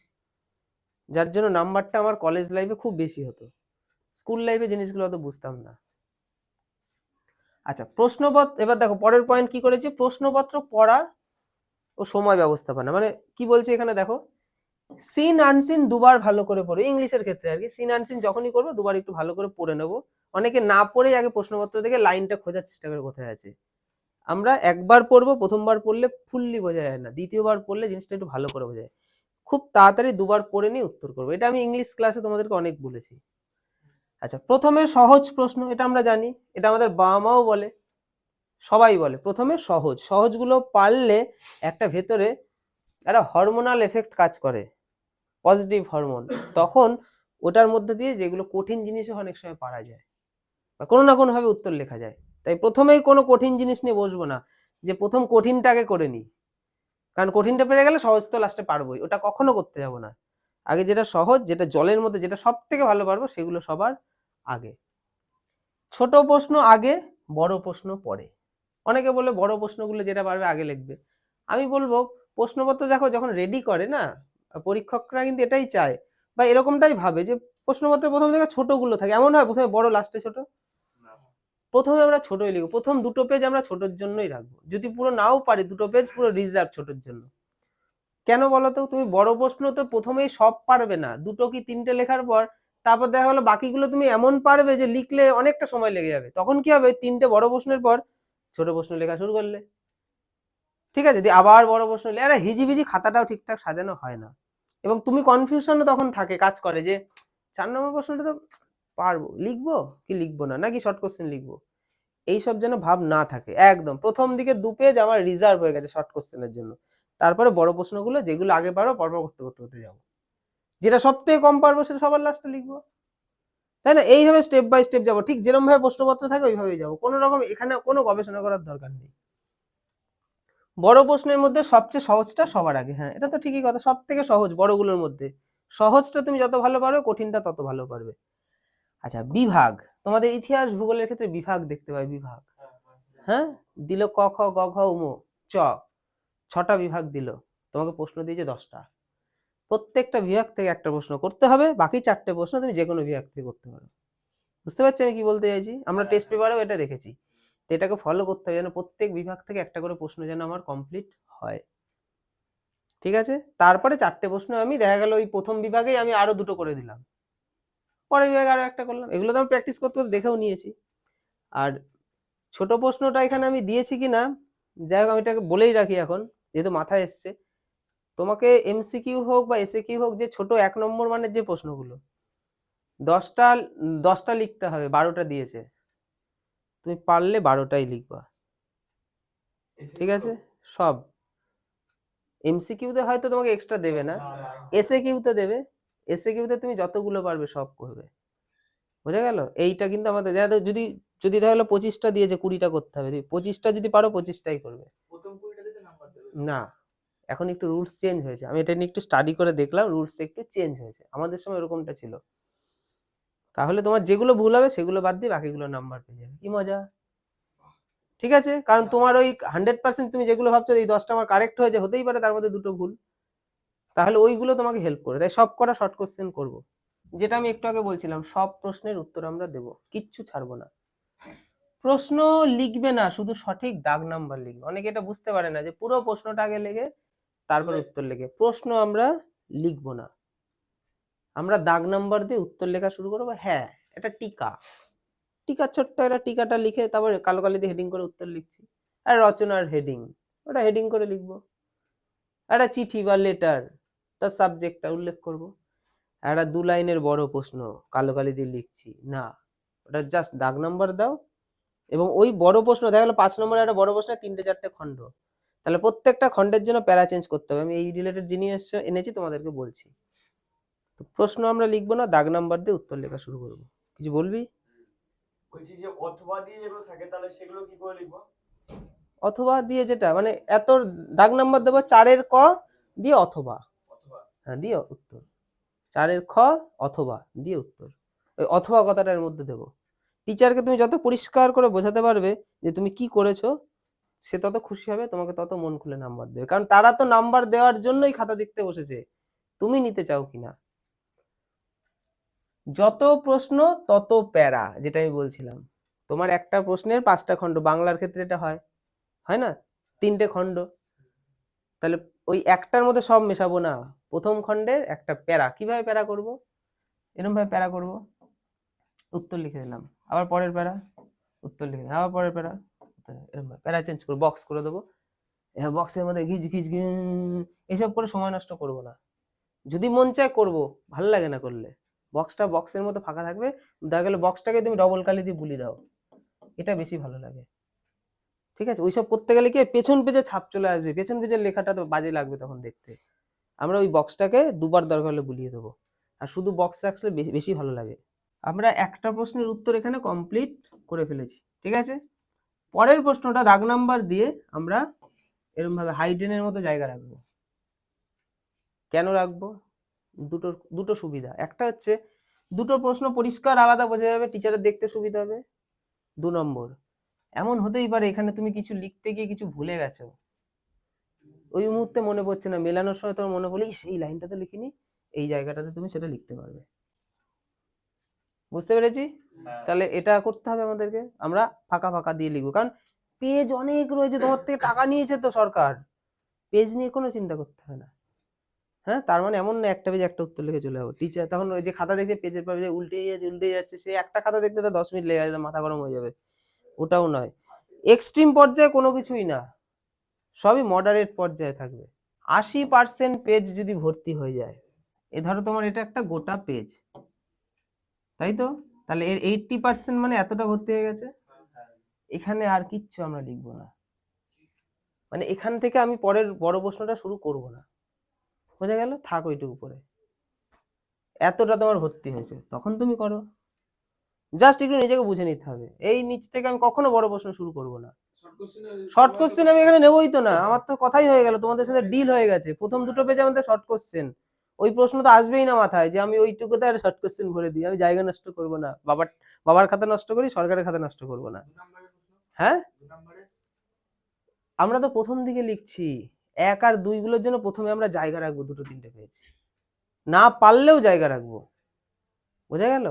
যার জন্য নাম্বারটা আমার কলেজ লাইফে খুব বেশি হতো, স্কুল লাইফে জিনিসগুলো অত বুঝতাম না। আচ্ছা, প্রশ্নপত্র, এবার দেখো পরের পয়েন্ট কি করেছে, প্রশ্নপত্র পড়া ও সময় ব্যবস্থাপনা। মানে কি বলছে এখানে দেখো, সিন আনসিন দুবার ভালো করে পড়ো, ইংলিশের ক্ষেত্রে আর কি, সিন আনসিন যখনই করবো দুবার একটু ভালো করে পড়ে নেবো। অনেকে না পড়ে আগে প্রশ্নপত্র দেখে লাইনটা খোঁজার চেষ্টা করে কোথায় আছে। আমরা একবার পড়বো, প্রথমবার পড়লে ফুললি বোঝা যায় না, দ্বিতীয়বার পড়লে জিনিসটা একটু ভালো করে বোঝা যায়। খুব তাড়াতাড়ি দুবার পড়ে নিয়ে উত্তর করবো, এটা আমি ইংলিশ ক্লাসে তোমাদেরকে অনেক বলেছি। আচ্ছা, প্রথমে সহজ প্রশ্ন, এটা আমরা জানি, এটা আমাদের বাবা মাও বলে, সবাই বলে প্রথমে সহজ, সহজগুলো পারলে একটা ভেতরে একটা হরমোনাল এফেক্ট কাজ করে, পজিটিভ হরমোন, তখন ওটার মধ্যে দিয়ে যেগুলো কঠিন জিনিসও অনেক সময় পারা যায় বা কোনো না কোনো ভাবে উত্তর লেখা যায়। তাই প্রথমেই কোনো কঠিন জিনিস নিয়ে বসবো না, যে প্রথম কঠিনটাকে করে নিই, কারণ কঠিনটা পেরে গেলে সহজ তো লাস্টে পারবোই, ওটা কখনো করতে যাবো না। আগে যেটা সহজ, যেটা জলের মধ্যে, যেটা সব থেকে ভালো পারবো সেগুলো সবার আগে। ছোট প্রশ্ন আগে, বড় প্রশ্ন পরে। অনেকে বলে বড় প্রশ্নগুলো যেটা পারবে আগে লিখবে, আমি বলবো প্রশ্নপত্র দেখো যখন রেডি করে না পরীক্ষকরা, কিন্তু এটাই চায় বা এরকমটাই ভাবে যে প্রশ্নপত্রের প্রথম থেকে ছোটগুলো থাকে, এমন হয় প্রথমে বড় লাস্টে ছোট। প্রথমে আমরা ছোটই লিখবো, প্রথম 2টো পেজ আমরা ছোটোর জন্যই রাখবো, যদি পুরো নাও পারি 2টো পেজ পুরো রিজার্ভ ছোটোর জন্য। কেন বলতো, তুমি বড় প্রশ্ন তো প্রথমেই সব পারবে না, 2 কি 3টে লেখার পর তারপর দেখা গেলো বাকিগুলো তুমি এমন পারবে যে লিখলে অনেকটা সময় লেগে যাবে, তখন কি হবে, 3টে বড় প্রশ্নের পর ছোট প্রশ্ন লেখা শুরু করলে, ঠিক আছে, দিয়ে আবার বড় প্রশ্ন, আরে হিজিবিজি খাতাটাও ঠিকঠাক সাজানো হয় না, এবং তুমি কনফিউশনও তখন থাকে, কাজ করে যে 4 নম্বর প্রশ্নটা তো পারবো, লিখবো কি লিখবো না, নাকি শর্ট কোশ্চেন লিখবো, এইসব যেন ভাব না থাকে। একদম প্রথম দিকে 2 পেজ আমার রিজার্ভ হয়ে গেছে শর্ট কোশ্চেনের জন্য, তারপরে বড় প্রশ্নগুলো যেগুলো আগে পারো পরপর করতে করতে করতে যাবো, যেটা সব থেকে কম পারবো সেটা সবার লাস্টে লিখবো। তাই না? এইভাবে স্টেপ বাই স্টেপ যাবো, ঠিক যেরকম ভাবে প্রশ্নপত্র থাকে ওইভাবেই যাবো, কোনো রকম এখানে কোনো গবেষণা করার দরকার নেই। বড় প্রশ্নের মধ্যে সবচেয়ে সহজটা সবার আগে, হ্যাঁ এটা তো ঠিকই কথা, সব থেকে সহজ বড়গুলোর মধ্যে সহজটা তুমি যত ভালো পারবে কঠিনটা তত ভালো পারবে। আচ্ছা বিভাগ, তোমাদের ইতিহাস ভূগোলের ক্ষেত্রে বিভাগ দেখতে পাই, বিভাগ, হ্যাঁ দিল ক খ গ ঘ উম চ, 6টা বিভাগ দিল, তোমাকে প্রশ্ন দিয়েছে 10টা, প্রত্যেকটা বিভাগ থেকে একটা প্রশ্ন করতে হবে, বাকি 4টে প্রশ্ন তুমি যে কোনো বিভাগ থেকে করতে পারো। বুঝতে পারছি আমি কি বলতে চাইছি? আমরা টেস্ট পেপারেও এটা দেখেছি। তো এটাকে ফলো করতে হবে যেন প্রত্যেক বিভাগ থেকে একটা করে প্রশ্ন যেন আমার কমপ্লিট হয়। ঠিক আছে, তারপরে 4টে প্রশ্ন আমি দেখা গেল ওই প্রথম বিভাগেই আমি আরো 2টো করে দিলাম, পরের বিভাগে আরো একটা করলাম, এগুলো তো আমি প্র্যাকটিস করতে করতে দেখেও নিয়েছি। আর ছোট প্রশ্নটা এখানে আমি দিয়েছি কিনা, যাই হোক আমি এটাকে বলেই রাখি এখন যেহেতু মাথায় এসছে, তোমাকে এমসিকিউ হোক বা এসএকিউ হোক, যে ছোট 1 নম্বর মানের যে প্রশ্নগুলো 10টা 10টা লিখতে হবে, 12টা দিয়েছে, তুমি পারলে 12টাই লিখবা। ঠিক আছে, সব এমসিকিউতে হয়তো তোমাকে এক্সট্রা দেবে না, এসএকিউতে দেবে, এসএকিউতে তুমি যতগুলো পারবে সব করবে। বোঝা গেল? এইটা কিন্তু আমাদের যদি যদি তাহলে 25টা দিয়েছে 20টা করতে হবে, 25টা যদি পারো 25টাই করবে। না, এখন একটু রুলস চেঞ্জ হয়েছে, আমি এটা নিয়ে একটু স্টাডি করে দেখলাম, রুলস একটু চেঞ্জ হয়েছে, আমাদের সময় এরকমটা ছিল। তাহলে তোমার যেগুলো ভুল হবে সেগুলো বাদ দিয়ে বাকিগুলো নাম্বার পেয়ে যাবে, কি মজা। ঠিক আছে, কারণ তোমার ওই 100% তুমি যেগুলো ভাবছো এই 10টা আমার কারেক্ট হয়েছে, হতেই পারে তার মধ্যে 2টো ভুল, তাহলে ওইগুলো তোমাকে হেল্প করে, তাই সব করা শর্ট কোশ্চেন করবো। যেটা আমি একটু আগে বলছিলাম, সব প্রশ্নের উত্তর আমরা দেবো, কিচ্ছু ছাড়বো না। প্রশ্ন লিখবে না, শুধু সঠিক দাগ নাম্বার লিখবে। অনেকে এটা বুঝতে পারে না যে পুরো প্রশ্নটা আগে লিখে তারপর উত্তর লিখে, প্রশ্ন আমরা লিখবো না, আমরা দাগ নাম্বার দিয়ে উত্তর লেখা শুরু করবো। হ্যাঁ এটা টিকা, টিকা ছোট্ট একটা টিকাটা লিখে তারপর কালো কালি দিয়ে হেডিং করে উত্তর লিখছি। আর রচনার হেডিং, ওটা হেডিং করে লিখবো। একটা চিঠি বা লেটার, তার সাবজেক্টটা উল্লেখ করব। একটা 2 লাইনের বড় প্রশ্ন কালো কালি দিয়ে লিখছি না, ওটা জাস্ট দাগ নাম্বার দাও, এবং ওই বড় প্রশ্ন দেখা গেলো 5 নম্বরের একটা বড় প্রশ্ন 3টে 4টে খণ্ড, তাহলে প্রত্যেকটা খণ্ডের জন্য প্যারা চেঞ্জ করতে হবে। আমি এই রিলেটেড জিনিস এনেছি তোমাদেরকে বলছি। তো প্রশ্ন আমরা লিখবো না, দাগ নাম্বার দিয়ে উত্তর লেখা শুরু করব। কিছু বলবি? বলছি যে অথবা দিয়ে যেগুলো থাকে তাহলে সেগুলো কি করে লিখবো? অথবা দিয়ে যেটা মানে এত দাগ নাম্বার দেবো, 4-এর ক দিয়ে অথবা, অথবা হ্যাঁ দিয়ে উত্তর, 4-এর খ অথবা দিয়ে উত্তর, ওই অথবা কথাটার মধ্যে দেবো। টিচারকে তুমি যত পরিষ্কার করে বোঝাতে পারবে যে তুমি কি করেছো, সে তত খুশি হবে, তোমাকে তত মন খুলে নাম্বার দেবে, কারণ তারা তো নাম্বার দেওয়ার জন্যই খাতা দেখতে বসেছে, তুমি নিতে চাও কিনা। যত প্রশ্ন তত প্যারা, যেটা আমি বলছিলাম, তোমার একটা প্রশ্নের 5টা খণ্ড, বাংলার ক্ষেত্রে এটা হয়, হয় না, 3টে খণ্ড, তাহলে ওই একটার মধ্যে সব মেশাবো না, প্রথম খণ্ডের একটা প্যারা, কিভাবে প্যারা করব, এরকম ভাবে প্যারা করব, উত্তর লিখে দিলাম, আবার পরের প্যারা উত্তর লিখে দিলাম, আবার পরের প্যারা, এরকম প্যারা চেঞ্জ করে বক্স করে দেবো। বক্সের মধ্যে ঘিচ ঘিচ এসব করে সময় নষ্ট করব না, যদি মন চায় করব, ভালো লাগে না করলে। বক্সটা বক্সের মতো ফাঁকা থাকবে, দেখা গেলে বক্সটাকে তুমি ডবল কালি দিয়ে বুলি দাও, এটা বেশি ভালো লাগে। ঠিক আছে, ওইসব করতে গেলে কি পেছন পেজে ছাপ চলে আসবে, পেছন পেজের লেখাটা তো বাজে লাগবে তখন দেখতে, আমরা ওই বক্সটাকে দুবার দরকার হলে বুলিয়ে দেবো, আর শুধু বক্স রাখলে বেশি ভালো লাগে। আমরা একটা প্রশ্নের উত্তর এখানে কমপ্লিট করে ফেলেছি। ঠিক আছে, পরের প্রশ্নটা দাগ নাম্বার দিয়ে আমরা এরকম ভাবে হাইডেনের মতো জায়গা রাখবো। কেন রাখবো? দুটো দুটো সুবিধা, একটা হচ্ছে দুটো প্রশ্ন পরিষ্কার আলাদা বোঝা যাবে, টিচারের দেখতে সুবিধা হবে। 2 নম্বর, এমন হতেই পারে এখানে তুমি কিছু লিখতে গিয়ে কিছু ভুলে গেছো, ওই মুহূর্তে মনে পড়ছে না, মেলানোর সময় তোমার মনে পড়লে সেই লাইনটা তো লিখিনি, এই জায়গাটাতে তুমি সেটা লিখতে পারবে। বুঝতে পেরেছি? তাহলে এটা করতে হবে আমাদেরকে, আমরা ফাঁকা ফাঁকা দিয়ে লিখবো, কারণ পেজ অনেক রয়েছে, তোমার থেকে টাকা নিয়েছে তো সরকার, পেজ নিয়ে কোনো চিন্তা করতে হবে না। হ্যাঁ, তার মানে এমন না একটা পেজে একটা উত্তর লিখে চলে যাবো, টিচার তখন ওই যে খাতা দেখছে পেজের পর পেজে উল্টে যাচ্ছে, সে একটা খাতা দেখতে তো 10 মিনিট লেগে যাবে, মাথা গরম হয়ে যাবে, ওটাও নয়। এক্সট্রিম পর্যায়ে কোনো কিছুই না, সবই মডারেট পর্যায়ে থাকবে। 80% পেজ যদি ভর্তি হয়ে যায়, এ ধরো তোমার এটা একটা গোটা পেজ, তাই তো, তাহলে এর 80% মানে এতটা ভর্তি হয়ে গেছে, এখানে আর কিচ্ছু আমরা লিখবো না, মানে এখান থেকে আমি পরের বড় প্রশ্নটা শুরু করব না, বোঝা গেল, থাক ওইটুকু পরে, এতটা তোমার ভর্তি হয়েছে তখন তুমি করো। জাস্ট একটু নিজেকে বুঝে নিতে হবে। এই নিচ থেকে আমি কখনো বড় প্রশ্ন শুরু করব না। শর্ট কোশ্চেন আমি এখানে নেবই তো না, আমার তো কথাই হয়ে গেল, তোমাদের সাথে ডিল হয়ে গেছে। প্রথম দুটো পেজে আমাদের শর্ট কোশ্চেন, ওই প্রশ্ন তো আসবেই না মাথায় যে আমি ওইটুকুতে আর শর্ট কোশ্চেন ভরে দিই। আমি জায়গা নষ্ট করব না, বাবার খাতা নষ্ট করি, সরকারের খাতা নষ্ট করব না। হ্যাঁ, আমরা তো প্রথম দিকে লিখছি, 1 আর 2 গুলোর জন্য প্রথমে আমরা জায়গা রাখবো, দুটো তিনটে পেজ, না পারলেও জায়গা রাখবো। বোঝা গেল?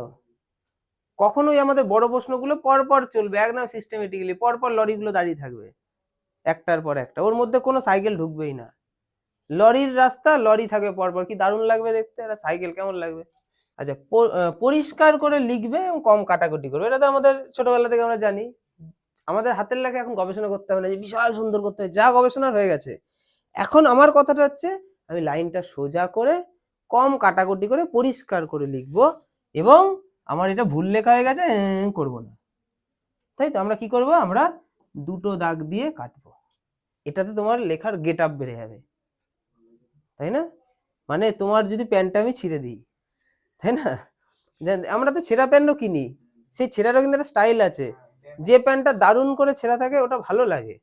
কখনোই আমাদের বড় প্রশ্নগুলো পরপর চলবে, একদম সিস্টেমেটিক্যালি পরপর লরিগুলো দাঁড়িয়ে থাকবে একটার পর একটা, ওর মধ্যে কোনো সাইকেল ঢুকবেই না। লরির রাস্তা, লরি থাকবে পরপর, কি দারুণ লাগবে দেখতে, একটা সাইকেল কেমন লাগবে। আচ্ছা, পরিষ্কার করে লিখবে এবং কম কাটাকুটি করবে, এটা তো আমাদের ছোটবেলা থেকে আমরা জানি। আমাদের হাতের লেখা এখন গবেষণা করতে হবে না যে বিশাল সুন্দর করতে হবে, যা গবেষণার হয়ে গেছে। এখন আমার কথাটা হচ্ছে আমি লাইনটা সোজা করে কম কাটাকুটি করে পরিষ্কার করে লিখবো, এবং আমার এটা ভুল লেখা হয়ে গেছে করব না। তাই তো আমরা কি করব, আমরা দুটো দাগ দিয়ে কাটবো, এটাতে তোমার লেখার গেট আপ বেড়ে যাবে, তাই না? মানে তোমার যদি প্যান্টটা আমি ছিঁড়ে দিই, তাই না, আমরা তো ছেঁড়া প্যান্টও কিনি, সেই ছেঁড়ারও কিন্তু একটা স্টাইল আছে। যে প্যান্টটা দারুণ করে ছেঁড়া থাকে ওটা ভালো লাগে,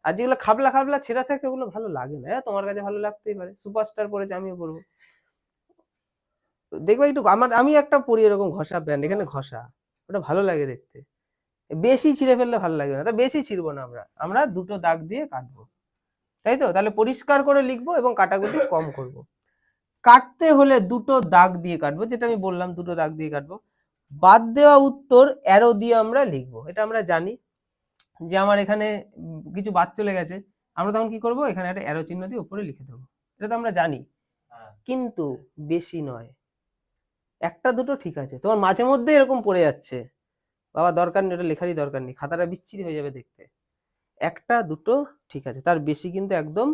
আর যেগুলো খাবলা খাবলা ছেঁড়া থাকে ওগুলো ভালো লাগে না। তোমার কাছে ভালো লাগতেই পারে, সুপারস্টার পরেছে আমিও পরবো, দেখবে একটু আমি একটা পরি এরকম ঘষা প্যান্ট, এখানে ঘষা, ওটা ভালো লাগে দেখতে। বেশি ছিঁড়ে ফেললে ভালো লাগবে না, তা বেশি ছিঁড়বো না, আমরা দুটো দাগ দিয়ে কাটবো, তাই তো? তাহলে পরিষ্কার করে লিখবো এবং কাটাকুটি কম করব। কাটতে হলে দুটো দাগ দিয়ে কাটবো, যেটা আমি বললাম, দুটো দাগ দিয়ে কাটবো। বাদ দেওয়া উত্তর অ্যারো দিয়ে আমরা লিখবো, এটা আমরা জানি যে আমার এখানে কিছু বাদ চলে গেছে, আমরা তখন কি করব, এখানে একটা অ্যারো চিহ্ন দিয়ে উপরে লিখে দেবো, এটা তো আমরা জানি। কিন্তু বেশি নয়, একটা দুটো ঠিক আছে। তোমার মাঝে মধ্যে এরকম পড়ে যাচ্ছে, বাবা দরকার নেই, ওটা লেখারই দরকার নেই, খাতাটা বিচ্ছিরি হয়ে যাবে দেখতে, একটা দুটো ঠিক আছে, তার বেশি কিন্তু একদম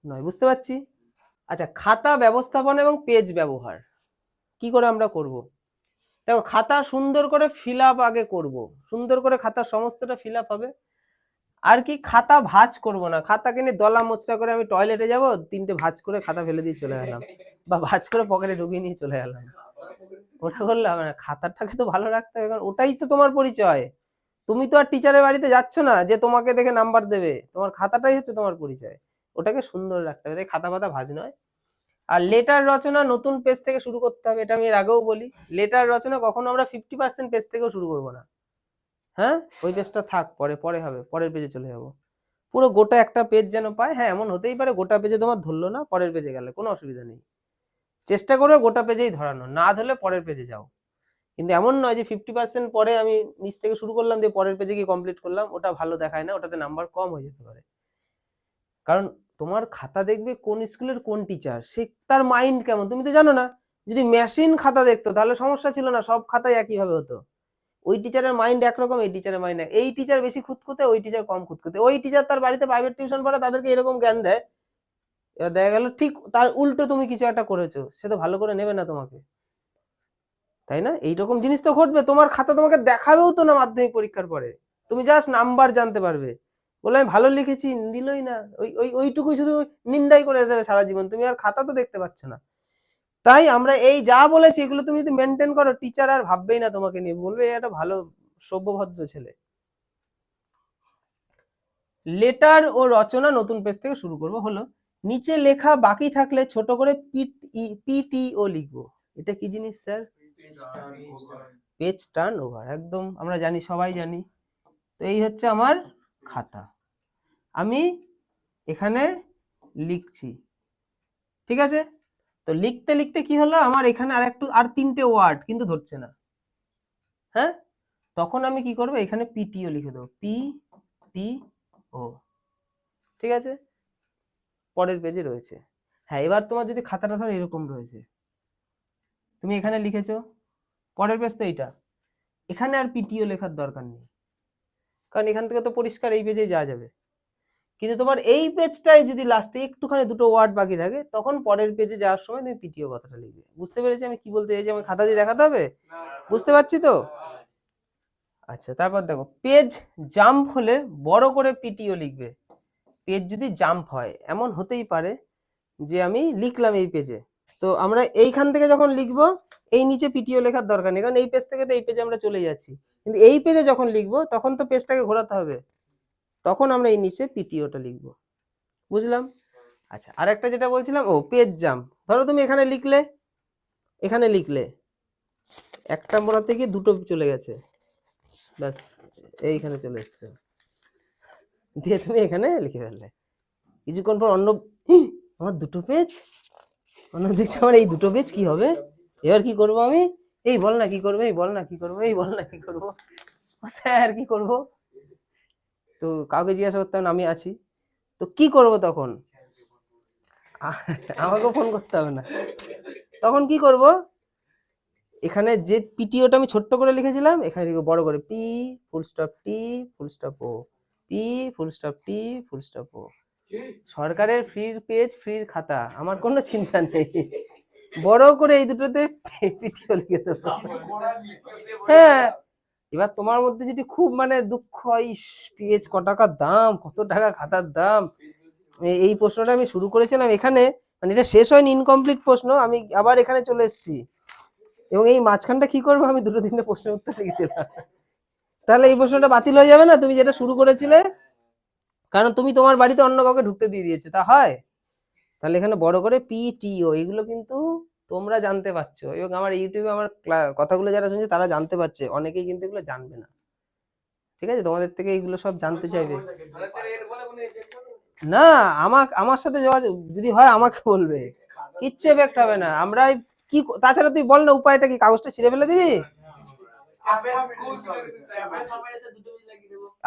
নয়, বুঝতে পারছি? আচ্ছা, খাতা ব্যবস্থাপনা এবং পেজ ব্যবহার কি করে আমরা করব? দেখো, খাতা সুন্দর করে ফিল আপ আগে করব, সুন্দর করে খাতার সমস্তটা ফিল আপ হবে। আর কি, খাতা ভাঁজ করব না, খাতা কিনে দলা মোচড়া করে আমি টয়লেটে যাব, 3টে ভাঁজ করে খাতা ফেলে দিয়ে চলে গেলাম, বা ভাঁজ করে পকেটে ঢুকিয়ে নিয়ে চলে গেলাম, ওটা করলে হবে না। খাতাটাকে তো ভালো রাখতে হবে, কারণ ওটাই তো তোমার পরিচয়। তুমি তো আর টিচারের বাড়িতে যাচ্ছ না যে তোমাকে দেখে নাম্বার দেবে, তোমার খাতাটাই হচ্ছে তোমার পরিচয়, ওটাকে সুন্দর রাখতে হবে, খাতা পাতা ভাঁজ নয়। আর লেটার রচনা নতুন পেজ থেকে শুরু করতে হবে, এটা আমি এর আগেও বলি, লেটার রচনা কখনো আমরা 50% পেজ থেকেও শুরু করব না। হ্যাঁ, ওই পেজটা থাক, পরে পরে হবে, পরের পেজে চলে যাব, পুরো গোটা একটা পেজ যেন পায়। হ্যাঁ, এমন হতেই পারে গোটা পেজে তোমার ধরলো না, পরের পেজে গেলে কোনো অসুবিধা নেই, চেষ্টা করবে গোটা পেজেই ধরানো, না ধরলে পরের পেজে যাও। কিন্তু এমন নয় যে 50% পরে আমি নিচ থেকে শুরু করলাম দিয়ে পরের পেজে গিয়ে কমপ্লিট করলাম, ওটা ভালো দেখায় না, ওটাতে নাম্বার কম হয়ে যেতে পারে। কারণ তোমার খাতা দেখবে কোন স্কুলের কোন টিচার, সে তার মাইন্ড কেমন তুমি তো জানো না। যদি মেশিন খাতা দেখতো তাহলে সমস্যা ছিল না, সব খাতায় একইভাবে হতো। ওই টিচারের মাইন্ড একরকম, এই টিচারের মাইন্ড, এই টিচার বেশি খুঁতখুঁতে, ওই টিচার কম খুঁতখুঁতে, ওই টিচার তার বাড়িতে প্রাইভেট টিউশন পড়া, তাদেরকে এরকম জ্ঞান দেয়, এবার দেখা গেল ঠিক তার উল্টো তুমি কিছু একটা করেছো, সে তো ভালো করে নেবে না তোমাকে, তাই না? এইরকম জিনিস তো ঘটবে, তোমার খাতা তোমাকে দেখাবেও তো না মাধ্যমিক পরীক্ষার পরে, তুমি জাস্ট নাম্বার জানতে পারবে, বলে আমি ভালো লিখেছি, দিলই না, ওইটুকুই শুধু নিন্দাই করে দেবে সারা জীবন, তুমি আর খাতা তো দেখতে পাচ্ছ না। তাই আমরা এই যা বলেছি এগুলো তুমি যদি মেনটেন করো, টিচার আর ভাববেই না তোমাকে নিয়ে, বলবে এটা ভালো সভ্যভদ্র ছেলে। লেটার ও রচনা নতুন পেজ থেকে শুরু করব হলো, নিচে লেখা বাকি থাকলে ছোট করে পিটিও লিখবো। এটা কি জিনিস স্যার? পেজ টার্ন ওভার, একদম আমরা জানি, সবাই জানি। তো এই হচ্ছে আমার খাতা, আমি এখানে লিখছি, ঠিক আছে? তো লিখতে লিখতে কি হলো, আমার এখানে আর 3টে ওয়ার্ড কিন্তু ধরছে না। হ্যাঁ, তখন আমি কি করবো, এখানে পিটিও লিখে দেবো, পিটিও, ঠিক আছে? পরের পেজে রয়েছে। হ্যাঁ, এবার তোমার যদি খাতাটা ধর এরকম রয়েছে, তুমি এখানে লিখেছো, পরের পেজ তো এইটা, এখানে আর পিটিও লেখার দরকার নেই, কারণ এখান থেকে তো পরিষ্কার এই পেজে যাওয়া যাবে। কিন্তু তোমার এই পেজটাই যদি লাস্টে একটুখানি দুটো ওয়ার্ড বাকি থাকে, তখন পরের পেজে যাওয়ার সময় তুমি পিটিও কথাটা লিখবে। বুঝতে পেরেছি আমি কি বলতে চাইছি? আমি খাতা দিয়ে দেখাতে হবে, বুঝতে পারছি তো? আচ্ছা, তারপর দেখো, পেজ জাম্প হলে বড় করে পিটিও লিখবে। পেজ যদি জাম্প হয়, এমন হতেই পারে যে আমি লিখলাম এই পেজে, তো আমরা এইখান থেকে যখন লিখবো, এই নিচে পিটিও লেখার দরকার নেই, কারণ এই পেজ থেকে তো এই পেজে আমরা চলে যাচ্ছি। কিন্তু এই পেজে যখন লিখবো তখন তো পেজটাকে ঘোরাতে হবে, তখন আমরা এই নিচে পিটিওটা লিখবো। বুঝলাম? আচ্ছা, আর একটা যেটা বলছিলাম, ও পেজ জাম্প। ধরো তুমি এখানে লিখলে, এখানে লিখলে, একটা মোড়াতে গিয়ে দুটো চলে গেছে, ব্যাস এইখানে চলে এসছে, দিয়ে তুমি এখানে লিখে ফেললে। কিছুক্ষণ পর অন্য, আমার দুটো পেজ, অন্য দেখছি আমার এই দুটো পেজ, কি হবে এবার, কি করব আমি, এই বল না কি করবো, এই বল না কি করবো, এই বল না কি করবো, ও স্যার কি করব। তো কাউকে জিজ্ঞাসা করতে হবে না, আমি আছি। তো কি করব তখন, আমাকেও ফোন করতে হবে না। তখন কি করব, এখানে যে পিটিওটা আমি ছোট্ট করে লিখেছিলাম, এখানে লিখবো বড় করে, পি ফুল স্টপ টি ফুল স্টপ ও, পি ফুল স্টপ টি ফুল স্টপ ও। সরকারের ফ্রির পেজ, ফ্রির খাতা, আমার কোনো চিন্তা নেই, বড় করে এই দুটোতে পিটিও লিখে দেবো। হ্যাঁ, এবার তোমার মধ্যে যদি খুব মানে দুঃখ হয়, ইস পেজ ক টাকার দাম, কত টাকা খাতার দাম, এই প্রশ্নটা আমি শুরু করেছিলাম এখানে, মানে এটা শেষ হয়নি, ইনকমপ্লিট প্রশ্ন, আমি আবার এখানে চলে এসেছি, এবং এই মাঝখানটা কি করবো, আমি দুটো তিনটে প্রশ্নের উত্তর লিখে দিলাম। তাহলে এই প্রশ্নটা বাতিল হয়ে যাবে না, তুমি যেটা শুরু করেছিলে, কারণ তুমি তোমার বাড়িতে অন্য কাউকে ঢুকতে দিয়ে দিয়েছো, তা হয়? তাহলে এখানে বড় করে পিটিও, এগুলো কিন্তু তোমরা জানতে পারছো, এবং আমার ইউটিউবে আমার কথাগুলো যারা শুনছে তারা জানতে পারছে, অনেকেই কিন্তু এগুলো জানবে না। ঠিক আছে, তোমাদের থেকে এগুলো সব জানতে চাইবে না, আমার সাথে যোগাযোগ যদি হয় আমাকে বলবে, কিচ্ছু এফেক্ট হবে না। আমরা কি, তাছাড়া তুই বল না উপায়টা কি, কাগজটা ছিঁড়ে ফেলে দিবি?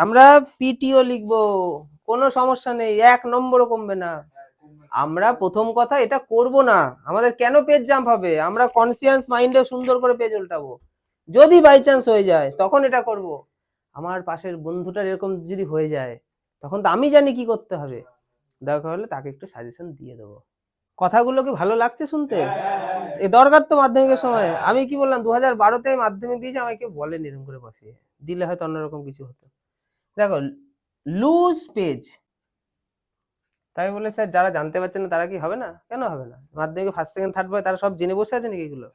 আমরা পিটিও লিখবো, কোনো সমস্যা নেই, 1 নম্বরও কমবে না। আমরা প্রথম কথা এটা করব না, আমাদের কেন পেজ জাম্প হবে, আমরা কনসিয়াস মাইন্ডে সুন্দর করে পেজ উল্টাবো। যদি বাই চান্স হয়ে যায় তখন এটা করব। আমার পাশের বন্ধুটার এরকম যদি হয়ে যায়, তখন তো আমি জানি কি করতে হবে, দরকার হলে তাকে একটু সাজেশন দিয়ে দেবো। কথাগুলো কি ভালো লাগছে শুনতে? এ দরকার তো মাধ্যমিকের সময়। আমি কি বললাম, 2012-তে মাধ্যমিক দিয়েছি, আমাকে কেউ বলেনি এরকম করে বসিয়ে দিলে হয়তো অন্যরকম কিছু হতো। দেখো, লুজ পেজ, তাই বলে স্যার যারা জানতে পারছে না তারা কি হবে না, কেন হবে না? মাধ্যমিকে ফার্স্ট সেকেন্ড থার্ড বয় তারা সব জেনে বসে আছে নাকি? এগুলো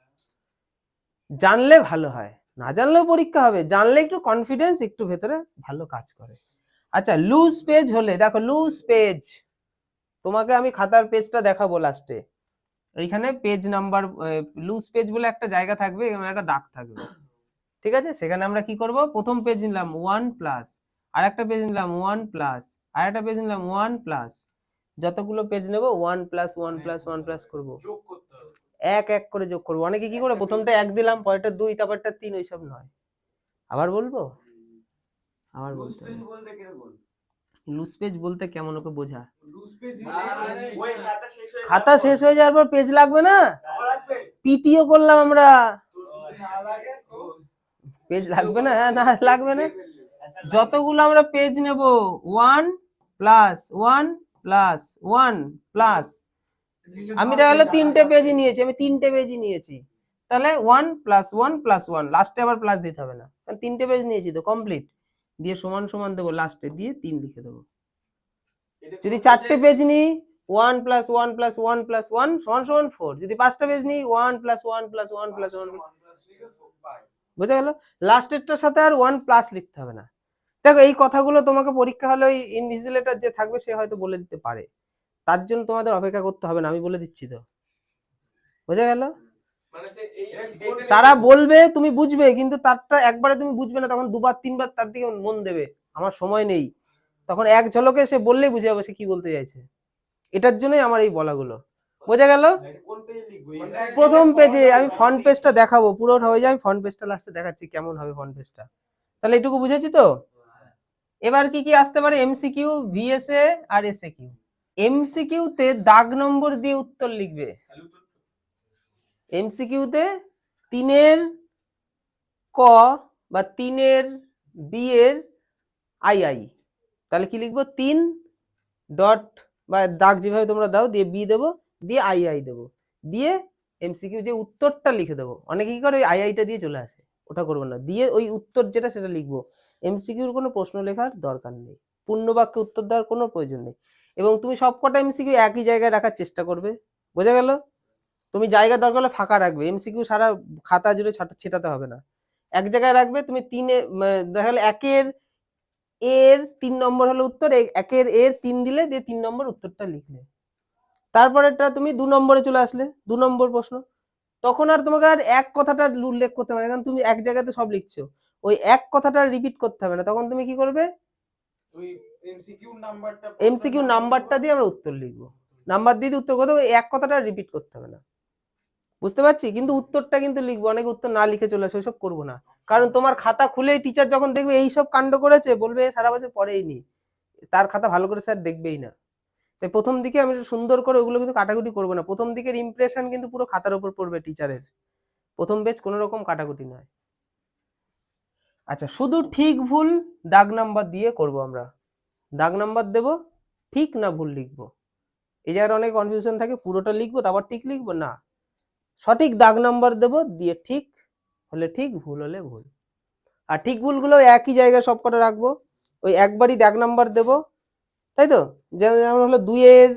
জানলে ভালো হয়, না জানলেও পরীক্ষা হবে, জানলে একটু কনফিডেন্স একটু ভেতরে ভালো কাজ করে। আচ্ছা, লুজ পেজ হলে দেখো, লুজ পেজ, তোমাকে আমি খাতার পেজটা দেখাবো লাস্টে, এইখানে পেজ নাম্বার, লুজ পেজ বলে একটা জায়গা থাকবে, এবং একটা দাগ থাকবে, ঠিক আছে? সেখানে আমরা কি করব, প্রথম পেজ নিলাম 1 প্লাস, আর একটা পেজ নিলাম 1 প্লাস, আর একটা পেজ নিলাম 1 প্লাস, যতগুলো পেজ নেব 1 প্লাস 1 প্লাস 1 প্লাস করবো, এক এক করে যোগ করবো। অনেকে কি করে, প্রথমটা 1 দিলাম, পরেরটা 2, তারপরটা 3, ওইসব নয়। আবার বলবো, আবার বলতে হবে, লুজ পেজ বলতে কেমন, ওকে বোঝা। খাতা শেষ হয়ে যাওয়ার পর পেজ লাগবে না, পিটিও করলাম আমরা, পেজ লাগবে না, না লাগবে না। যতগুলো আমরা পেজ নেব 1 প্লাস 1 প্লাস 1 প্লাস, আমি তাহলে 3টে পেজই নিয়েছি, আমি 3টে পেজই নিয়েছি, তাহলে 1 প্লাস 1 প্লাস 1, লাস্টে আবার প্লাস দিতে হবে না, কারণ 3টে পেজ নিয়েছি তো, কমপ্লিট। দিয়ে সমান সমান দেবো, লাস্টে দিয়ে 3 লিখে দেবো। যদি 4টে পেজ নিই, 1 প্লাস 1 প্লাস 1 প্লাস 1 সমান সমান 4, যদি 5টা পেজ নিই, 1 প্লাস 1 প্লাস 1 প্লাস 1, বুঝা গেল? লাস্টেরটার সাথে আর 1 প্লাস লিখতে হবে না। দেখো, এই কথাগুলো তোমাকে পরীক্ষা হলে ওই ইনভিজিলেটর যে থাকবে সে হয়তো বলে দিতে পারে, তার জন্য তোমাদের অপেক্ষা করতে হবে না, আমি বলে দিচ্ছি তো, বুঝা গেল? তারা বলবে, তুমি বুঝবে, কিন্তু তারটা একবারে তুমি বুঝবে না, তখন দুবার তিনবার তার দিকে মন দেবে, আমার সময় নেই, তখন এক ঝলকে সে বললেই বুঝে যাবে সে কি বলতে চাইছে। এটার জন্যই আমার এই বলাগুলো, বোঝা গেল? প্রথম পেজে আমি ফ্রন্ট পেজটা দেখাবো, পুরো হয়ে যায়, আমি ফ্রন্ট পেজটা লাস্টে দেখাচ্ছি কেমন হবে ফ্রন্ট পেজটা। তাহলে এটুকু বুঝেছি তো? এবার কি কি আসতে পারে, এমসিকিউ, ভিএসএ আর এসএকিউ। এমসিকিউ তে দাগ নম্বর দিয়ে উত্তর লিখবে, এমসিকিউ তে 3-এর ক বা 3-এর বি এর আই, তাহলে কি লিখবো, 3 ডট বা দাগ যেভাবে তোমরা দাও, দিয়ে বি দেবো, দিয়ে আই দেবো, দিয়ে এমসিকিউ যে উত্তরটা লিখে দেবো। অনেকে কি করে ওই আইটা দিয়ে চলে আসে, ওটা করবো না, দিয়ে ওই উত্তর যেটা সেটা লিখবো। এমসিকিউর কোনো প্রশ্ন লেখার দরকার নেই, পূর্ণ বাক্যে উত্তর দেওয়ার কোনো প্রয়োজন নেই, এবং তুমি সবকটা এমসিকিউ একই জায়গায় রাখার চেষ্টা করবে, বোঝা গেল? তুমি জায়গা দরকার হলে ফাঁকা রাখবে, এমসিকিউ সারা খাতা জুড়ে ছেটাতে হবে না, এক জায়গায় রাখবে। তুমি দেখা গেলো একের এর 3 নম্বর হলো উত্তর, একের এর 3 দিলে দিয়ে 3 নম্বর উত্তরটা লিখলে। তারপরেরটা তুমি 2 নম্বরে চলে আসলে, 2 নম্বর প্রশ্ন, তখন আর তোমাকে আর এক কথাটা উল্লেখ করতে হবে না, কারণ তুমি এক জায়গাতে সব লিখছো, ওই এক কথাটা রিপিট করতে হবে না। তখন তুমি কি করবে, ওই এমসিকিউ নাম্বারটা দিয়ে আমরা উত্তর লিখবো, নাম্বার দিয়ে উত্তর করতে হবে, এক কথাটা রিপিট করতে হবে না। বুঝতে পারছি? কিন্তু উত্তরটা কিন্তু লিখবো, অনেকে উত্তর না লিখে চলে আসে, ওইসব করবো না। কারণ তোমার খাতা খুলেই টিচার যখন দেখবে এইসব কাণ্ড করেছে, বলবে সারা বছর পড়েই নি, তার খাতা ভালো করে স্যার দেখবেই না। তাই প্রথম দিকে আমি সুন্দর করে ওগুলো কিন্তু কাটাকুটি করবো না, প্রথম দিকের ইমপ্রেশন কিন্তু পুরো খাতার উপর পড়বে টিচারের, প্রথম বেচ কোনো রকম কাটাকুটি নয়। আচ্ছা, শুধু ঠিক ভুল দাগ নাম্বার দিয়ে করব আমরা, দাগ নাম্বার দেব, ঠিক না ভুল লিখবো। এই জায়গাটা অনেক কনফিউশন থাকে, পুরোটা লিখবো তারপর ঠিক লিখবো না, সঠিক দাগ নাম্বার দেব, দিয়ে ঠিক হলে ঠিক, ভুল হলে ভুল। আর ঠিক ভুলগুলো একই জায়গায় সব কটা রাখবো, ওই একবারই দাগ নাম্বার দেব, তাই তো? যেমন হলো 2 এর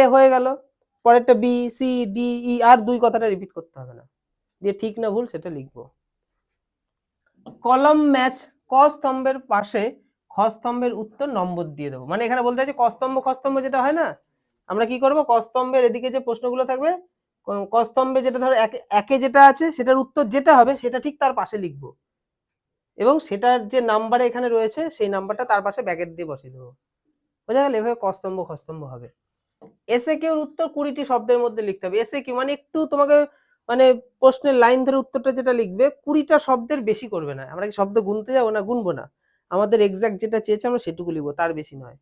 এ হয়ে গেল, পরেরটা বি সি ডি ই, আর 2 কথাটা রিপিট করতে হবে না, দিয়ে ঠিক না ভুল সেটা লিখবো। কলম ম্যাচ, ক স্তম্ভের পাশে খ স্তম্ভের উত্তর নম্বর দিয়ে দেবো। মানে এখানে বলতে চাইছি ক স্তম্ভ যেটা হয় না, আমরা কি করব, ক স্তম্ভের এদিকে যে প্রশ্নগুলো থাকবে, ক স্তম্ভে যেটা ধরো একে যেটা আছে সেটার উত্তর যেটা হবে সেটা ঠিক তার পাশে লিখবো, এবং সেটার যে নাম্বারে এখানে রয়েছে সেই নাম্বারটা তার পাশে ব্র্যাকেট দিয়ে বসিয়ে দেবো। বোঝা গেল? এভাবে ক স্তম্ভ হবে। এসে কিউর উত্তর 20টি শব্দের মধ্যে লিখতে হবে। এসে কিউ মানে একটু তোমাকে মানে প্রশ্নের লাইন ধরে উত্তরটা যেটা লিখবে 20টা শব্দের বেশি করবে না। আমরা কি শব্দ গুনতে যাবো না? গুনবো না, আমাদের এক্সাক্ট যেটা চেয়েছে আমরা সেটুকু লিখবো, তার বেশি নয়।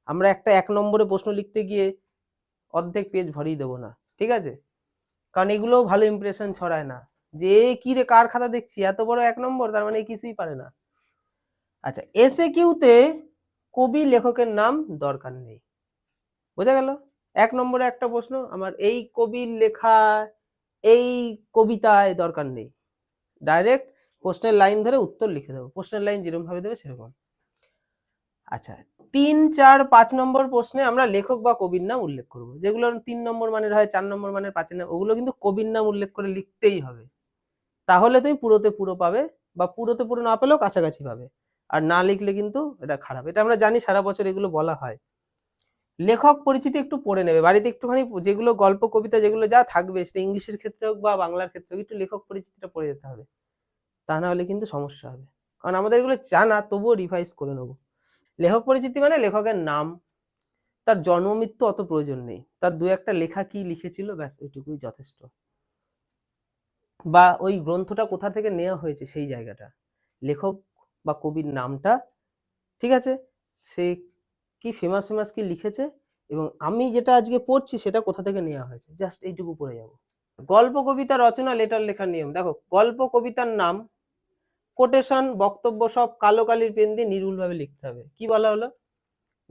আমরা একটা 1 নম্বরে প্রশ্ন লিখতে গিয়ে অর্ধেক পেজ ভরিয়ে দেবো না, ঠিক আছে? কারণ এগুলো ভালো ইমপ্রেশন ছড়ায় না, যে কি রে কার খাতা দেখছি এত বড় 1 নম্বর, তার মানে কিছুই পারে না। আচ্ছা, এসে কিউতে কবি লেখকের নাম দরকার নেই। বোঝা গেল? 1 নম্বরে একটা প্রশ্ন, আমার এই কবির লেখা এই কবিতায় দরকার নেই, ডাইরেক্ট প্রশ্নের লাইন ধরে উত্তর লিখে দেবো, প্রশ্নের লাইন যেরকম ভাবে দেবে সেরকম। আচ্ছা, 3, 4, 5 নম্বর প্রশ্নে আমরা লেখক বা কবির নাম উল্লেখ করব, যেগুলো 3 নম্বর মানের হয়, 4 নম্বর মানের, 5 নম্বর, ওগুলো কিন্তু কবির নাম উল্লেখ করে লিখতেই হবে, তাহলে তুমি পুরোতে পুরো পাবে, বা পুরোতে পুরো না পেলেও কাছাকাছি পাবে। আর না লিখলে কিন্তু এটা খারাপ, এটা আমরা জানি, সারা বছর এগুলো বলা হয়। লেখক পরিচিতি একটু পড়ে নেবে বাড়িতে, একটুখানি যেগুলো গল্প কবিতা যেগুলো যা থাকবে, সেটা ইংলিশের ক্ষেত্রে হোক বা বাংলার ক্ষেত্রে হোক, একটু লেখক পরিচিতিটা পড়ে যেতে হবে, তা না হলে কিন্তু সমস্যা হবে। কারণ আমাদের এগুলো জানা, তবুও রিভাইজ করে নেবো। লেখক পরিচিতি মানে লেখকের নাম, তার জন্ম মৃত্যু অত প্রয়োজন নেই, তার 2-1টা লেখা কি লিখেছিল ব্যাস ওইটুকুই যথেষ্ট, বা ওই গ্রন্থটা কোথা থেকে নেওয়া হয়েছে সেই জায়গাটা, লেখক বা কবির নামটা, ঠিক আছে, সে কি ফেমাস কি লিখেছে, এবং আমি যেটা আজকে পড়ছি সেটা কোথা থেকে নেওয়া হয়েছে, জাস্ট এইটুকু পড়ে যাব। গল্প কবিতা রচনা লেটার লেখার নিয়ম, দেখো গল্প কবিতার নাম, কোটেশন, বক্তব্য সব কালো কালির পেন দিয়ে নির্ভুলভাবে লিখতে হবে। কি বলা হলো,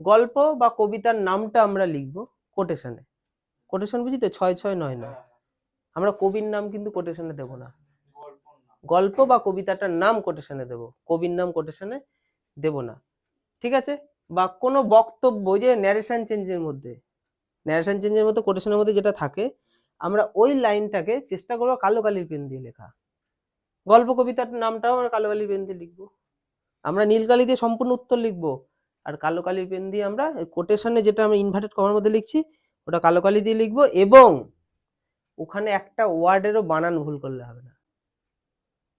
গল্প বা কবিতার নামটা আমরা লিখবো কোটেশনে, কোটেশন বুঝি তো, 669 আমরা কবির নাম কিন্তু কোটেশনে দেব না, গল্প বা কবিতাটার নাম কোটেশনে দেব, কবির নাম কোটেশনে দেব না, ঠিক আছে? বা কোনো বক্তব্য, যে ন্যারেশন চেঞ্জের মধ্যে, ন্যারেশন চেঞ্জের মধ্যে কোটেশনের মধ্যে যেটা থাকে, আমরা ওই লাইনটাকে চেষ্টা করবো কালো কালির পেন দিয়ে লেখা, গল্প কবিতার নামটাও আমরা কালো কালির পেন দিয়ে লিখবো, আমরা নীল কালি দিয়ে সম্পূর্ণ উত্তর লিখবো, আর কালো কালির পেন দিয়ে আমরা কোটেশনে যেটা আমরা ইনভার্টেড কমার মধ্যে লিখছি ওটা কালো কালি দিয়ে লিখবো, এবং ওখানে একটা ওয়ার্ডেরও বানান ভুল করলে হবে না।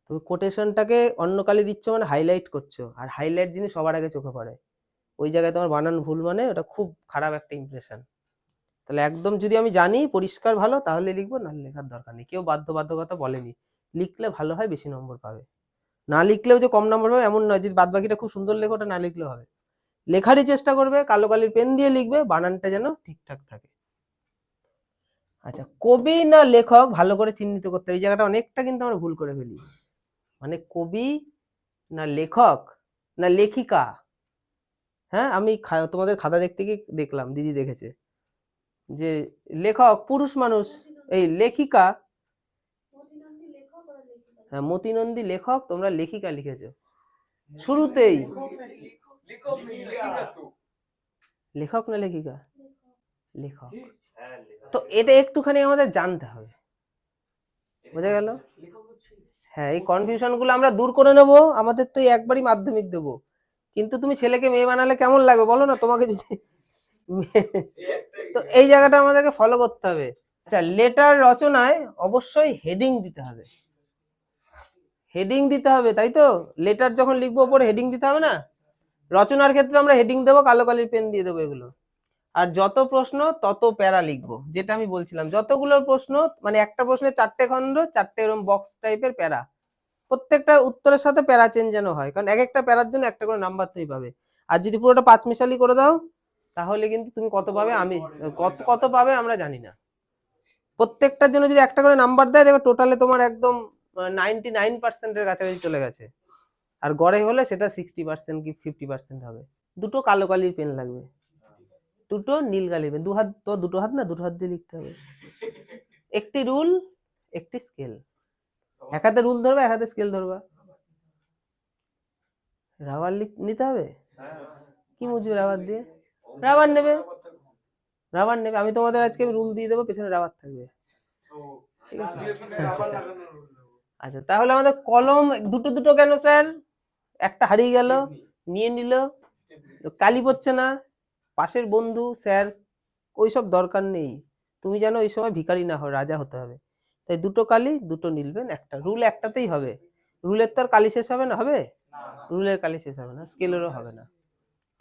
তুমি কোটেশনটাকে অন্য কালি দিচ্ছ মানে হাইলাইট করছো, আর হাইলাইট জিনিস সবার আগে চোখে পড়ে, ওই জায়গায় তোমার বানান ভুল মানে ওটা খুব খারাপ একটা ইমপ্রেশন। তাহলে একদম যদি আমি জানি পরিষ্কার ভালো তাহলে লিখবো, না লেখার দরকার নেই, কেউ বাধ্যবাধকতা বলেনি, লিখলে ভালো হয়, বেশি নম্বর পাবে, না লিখলেও যে কম নম্বর পাবে এমন নয়, যদি বাদ বাকিটা খুব সুন্দর লেখো ওটা না লিখলেও হবে, লেখারই চেষ্টা করবে, কালো কালির পেন দিয়ে লিখবে, বানানটা যেন ঠিকঠাক থাকে। আচ্ছা, কবি না লেখক ভালো করে চিহ্নিত করতে হবে, এই জায়গাটা অনেকটা কিন্তু আমরা ভুল করে ফেলি, মানে কবি না লেখক না লেখিকা। হ্যাঁ, আমি তোমাদের খাতা দেখতে গিয়ে দেখলাম, দিদি দেখেছে যে লেখক পুরুষ মানুষ, এই লেখিকা, হ্যাঁ মতি নন্দী লেখক, তোমরা লেখিকা লিখেছো শুরুতেই, লেখক না লেখিকা, লেখক, তো এটা একটুখানি আমাদের জানতে হবে, বোঝা গেল? হ্যাঁ, এই কনফিউশন গুলো আমরা দূর করে নেব। আমাদের তো এই একবারই মাধ্যমিক দেবো, কিন্তু তুমি ছেলেকে মেয়ে বানালে কেমন লাগবে বলো না? তোমাকে যদি তো এই জায়গাটা আমাদেরকে ফলো করতে হবে। আচ্ছা, লেটার রচনায় অবশ্যই হেডিং দিতে হবে, হেডিং দিতে হবে, তাই তো? লেটার যখন লিখবো ওপরে হেডিং দিতে হবে না? রচনার ক্ষেত্রে আমরা হেডিং দেবো, কালো কালির পেন দিয়ে দেবো এগুলো। আর যত প্রশ্ন তত প্যারা লিখবো, যেটা আমি বলছিলাম, যতগুলো প্রশ্ন, মানে একটা প্রশ্নে 4টে খন্ড, 4টে এরকম বক্স টাইপের প্যারা, প্রত্যেকটা উত্তরের সাথে প্যারা চেঞ্জ যেন হয়, কারণ এক একটা প্যারার জন্য একটা করে নাম্বার তুমি পাবে। আর যদি পুরোটা 5 মিশালি করে দাও তাহলে কিন্তু তুমি কত পাবে, আমি কত কত পাবে আমরা জানি না। প্রত্যেকটার জন্য যদি একটা করে নাম্বার দেয়, দেখবে টোটালে তোমার একদম 99%-এর কাছাকাছি চলে গেছে। আর গড়ে হলে সেটা 60% কি 50% হবে। দুটো কালো কালির পেন লাগবে, দুটো নীল কালির পেন, দু হাত তো, দুটো হাত না, দুটো হাত দিয়ে লিখতে হবে। একটি রুল, একটি স্কেল, এক হাতে রুল ধরবা, এক হাতে স্কেল ধরবা। রাবার নিতে হবে, কি মুছবে রাবার দিয়ে? রাবার নেবে, রাবার নেবে। আমি তোমাদের আজকে রুল দিয়ে দেবো, পেছনে রাবার থাকবে, ঠিক আছে? আচ্ছা, তাহলে আমাদের কলম দুটো দুটো কেন স্যার? একটা হারিয়ে গেল, নিয়ে নিল, কালি পড়ছে না, পাশের বন্ধু স্যার, ওইসব দরকার নেই। তুমি যেন ওই সময় ভিখারি না হও, রাজা হতে হবে। তাই দুটো কালি, দুটো নীলবেন, একটা রুল একটাতেই হবে। রুলের তো আর কালি শেষ হবে না, হবে? রুলের কালি শেষ হবে না, স্কেলেরও হবে না।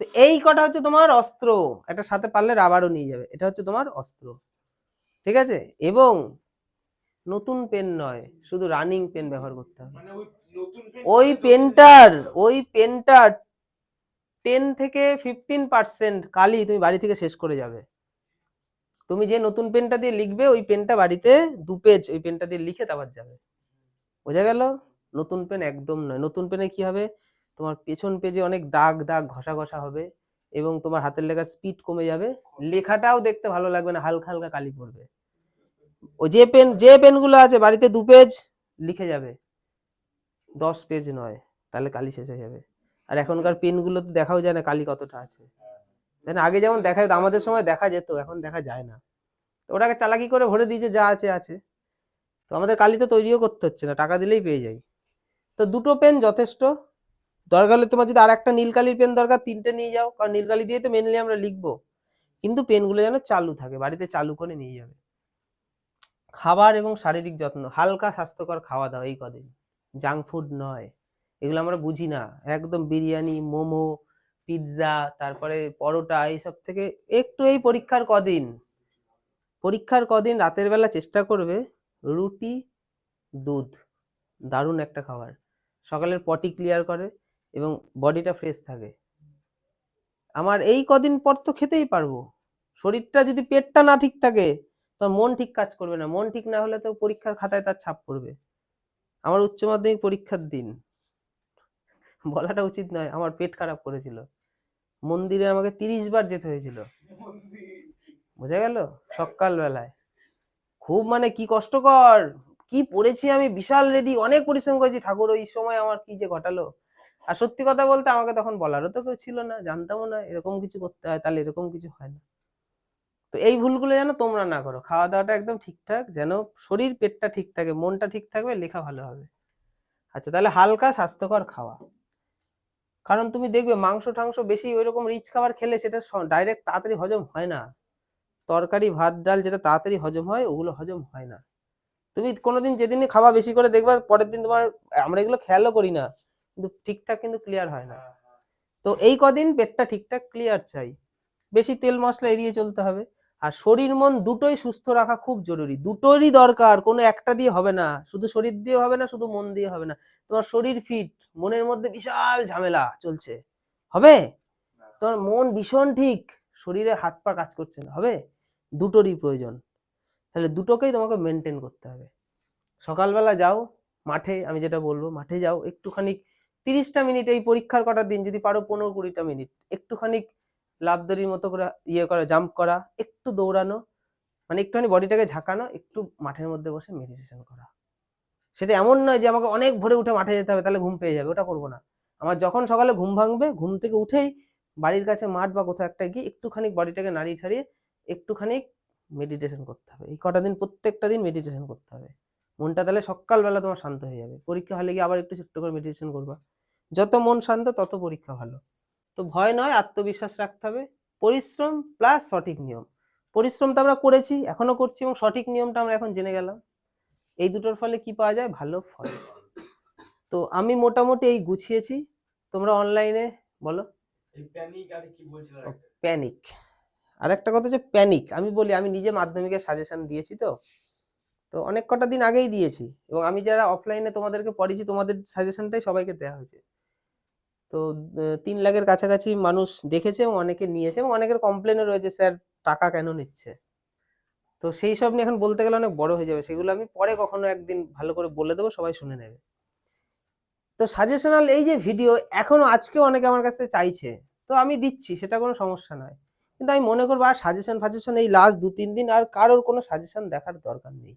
তো এই কটা হচ্ছে তোমার অস্ত্র। একটা সাথে পারলে রাবারও নিয়ে যাবে, এটা হচ্ছে তোমার অস্ত্র, ঠিক আছে? এবং নতুন পেন নয়, শুধু রানিং পেন ব্যবহার করতে হবে। ওই পেনটার 10 থেকে 15% কালি তুমি বাড়ি থেকে শেষ করে যাবে। তুমি যে নতুন পেনটা দিয়ে লিখবে, ওই পেনটা বাড়িতে 2 পেজ ওই পেনটা দিয়ে লিখে তারপর যাবে, বোঝা গেল? নতুন পেন একদম নয়। নতুন পেনে কি হবে, তোমার পেছন পেজে অনেক দাগ দাগ ঘষা ঘষা হবে, এবং তোমার হাতের লেখার স্পিড কমে যাবে, লেখাটাও দেখতে ভালো লাগবে না, হালকা হালকা কালি পড়বে। ও যে পেনগুলো আছে বাড়িতে 2 পেজ লিখে যাবে, 10 পেজ নয়, তাহলে কালি শেষ হয়ে যাবে। আর এখনকার পেনগুলো তো দেখাও যায় না কালি কতটা আছে, তাই না? আগে যেমন দেখা যেত, আমাদের সময় দেখা যেত, এখন দেখা যায় না। ওটাকে চালাকি করে ভরে দিয়েছে, যা আছে আছে। তো আমাদের কালি তো তৈরিও করতে হচ্ছে না, টাকা দিলেই পেয়ে যাই। তো দুটো পেন যথেষ্ট। দরকার হলে তোমার যদি আর একটা নীল কালির পেন দরকার, 3টে নিয়ে যাও, কারণ নীল কালি দিয়ে তো মেনলি আমরা লিখবো। কিন্তু পেনগুলো যেন চালু থাকে, বাড়িতে চালু করে নিয়ে যাবে। খাবার এবং শারীরিক যত্ন, হালকা স্বাস্থ্যকর খাওয়া দাওয়া এই কদিন, জাঙ্ক ফুড নয়, এগুলো আমরা বুঝি না। একদম বিরিয়ানি, মোমো, পিৎজা, তারপরে পরোটা, এইসব থেকে একটু এই পরীক্ষার কদিন রাতের বেলা চেষ্টা করবে রুটি, দুধ, দারুণ একটা খাবার, সকালের পটি ক্লিয়ার করে এবং বডিটা ফ্রেশ থাকে। আমার এই কদিন পর তো খেতেই পারবো। শরীরটা যদি, পেটটা না ঠিক থাকে, তো মন ঠিক কাজ করবে না, মন ঠিক না হলে তো পরীক্ষার খাতায় তার ছাপ পড়বে। আমার উচ্চ মাধ্যমিক পরীক্ষার দিন, বলাটা উচিত নয়, আমার পেট খারাপ করেছিল, মন্দিরে আমাকে 30 বার যেতে হয়েছিল, বোঝা গেল? সকাল বেলায় খুব, মানে কি কষ্টকর, কি পড়েছি আমি, বিশাল রেডি, অনেক পরিশ্রম করেছি, ঠাকুর ওই সময় আমার কি যে ঘটালো। আর সত্যি কথা বলতে আমাকে তখন বলারও তো কেউ ছিল না, জানতামও না এরকম কিছু করতে হয়, তাহলে এরকম কিছু হয় না। তো এই ভুলগুলো যেন তোমরা না করো, খাওয়া দাওয়াটা একদম ঠিকঠাক, যেন শরীর পেটটা ঠিক থাকে, মনটা ঠিক থাকবে, লেখা ভালো হবে। আচ্ছা, তাহলে হালকা স্বাস্থ্যকর খাওয়া, কারণ তুমি দেখবে মাংস টাংস বেশি ওইরকম রিচ খাবার খেলে সেটা ডাইরেক্ট তাড়াতাড়ি হজম হয় না। তরকারি, ভাত, ডাল যেটা তাড়াতাড়ি হজম হয়, ওগুলো হজম হয় না। তুমি কোনোদিন যেদিনই খাওয়া বেশি করে দেখবা, পরের দিন তোমার, আমরা এগুলো খেয়ালও করি না, কিন্তু ঠিকঠাক কিন্তু ক্লিয়ার হয় না। তো এই কদিন পেটটা ঠিকঠাক ক্লিয়ার চাই, বেশি তেল মশলা এড়িয়ে চলতে হবে। আর শরীর মন দুটোই সুস্থ রাখা খুব জরুরি, দুটোরই দরকার, কোনো একটা দিয়ে হবে না, শুধু শরীর দিয়ে হবে না, শুধু মন দিয়ে হবে না। তোমার শরীর ফিট, মনের মধ্যে বিশাল ঝামেলা চলছে, হবে? তোমার মন ভীষণ ঠিক, শরীরে হাত পা কাজ করছে না, হবে? দুটোরই প্রয়োজন। তাহলে দুটোকেই তোমাকে মেনটেন করতে হবে। সকালবেলা যাও মাঠে, আমি যেটা বলবো, মাঠে যাও একটুখানি, 30টা মিনিট, এই পরীক্ষার কটার দিন যদি পারো 15-20টা মিনিট একটুখানি লাফদড়ির মতো করে ইয়ে করা, জাম্প করা, একটু দৌড়ানো, মানে একটুখানি বডিটাকে ঝাঁকানো, একটু মাঠের মধ্যে বসে মেডিটেশন করা। সেটা এমন নয় যে আমাকে অনেক ভোরে উঠে মাঠে যেতে হবে, তাহলে ঘুম পেয়ে যাবে, ওটা করবো না। আমার যখন সকালে ঘুম ভাঙবে, ঘুম থেকে উঠেই বাড়ির কাছে মাঠ বা কোথাও একটা গিয়ে একটুখানি বডিটাকে নাড়িয়ে ঠাড়িয়ে একটুখানি মেডিটেশন করতে হবে। এই কটা দিন প্রত্যেকটা দিন মেডিটেশন করতে হবে। মনটা তাহলে সকালবেলা তোমার শান্ত হয়ে যাবে। পরীক্ষা হলে গিয়ে আবার একটু ছোট্ট করে মেডিটেশন করবা। যত মন শান্ত তত পরীক্ষা ভালো। তো ভয় নয়, আত্মবিশ্বাস রাখতে হবে। পরিশ্রম প্লাস সঠিক নিয়ম। পরিশ্রম তো আমরা করেছি, এখনো করছি, এবং সঠিক নিয়মটা আমরা এখন জেনে গেলাম। এই দুটোর ফলে কি পাওয়া যায়? ভালো ফল। তো আমি মোটামুটি এই গুছিয়েছি। তোমরা অনলাইনে বলো। এই প্যানিক আর কি বলছিলেন একটা? প্যানিক, আর একটা কথা হচ্ছে প্যানিক। আমি বলি, আমি নিজে মাধ্যমিকের সাজেশন দিয়েছি, তো তো অনেক কটা দিন আগেই দিয়েছি, এবং আমি যারা অফলাইনে তোমাদেরকে পড়িয়েছি তোমাদের সাজেশনটাই সবাইকে দেওয়া হয়েছে। তো 3 লাখের কাছাকাছি মানুষ দেখেছে, এবং অনেকে নিয়েছে, এবং অনেকের কমপ্লেনও রয়েছে, স্যার টাকা কেন নিচ্ছে। তো সেই সব নিয়ে এখন বলতে গেলে অনেক বড় হয়ে যাবে, সেগুলো আমি পরে কখনো একদিন ভালো করে বলে দেবো, সবাই শুনে নেবে। তো সাজেশনাল এই যে ভিডিও এখনো আজকেও অনেকে আমার কাছে চাইছে, তো আমি দিচ্ছি, সেটা কোনো সমস্যা নয়। কিন্তু আমি মনে করবো আর সাজেশন এই লাস্ট 2-3 দিন আর কারোর কোনো সাজেশন দেখার দরকার নেই।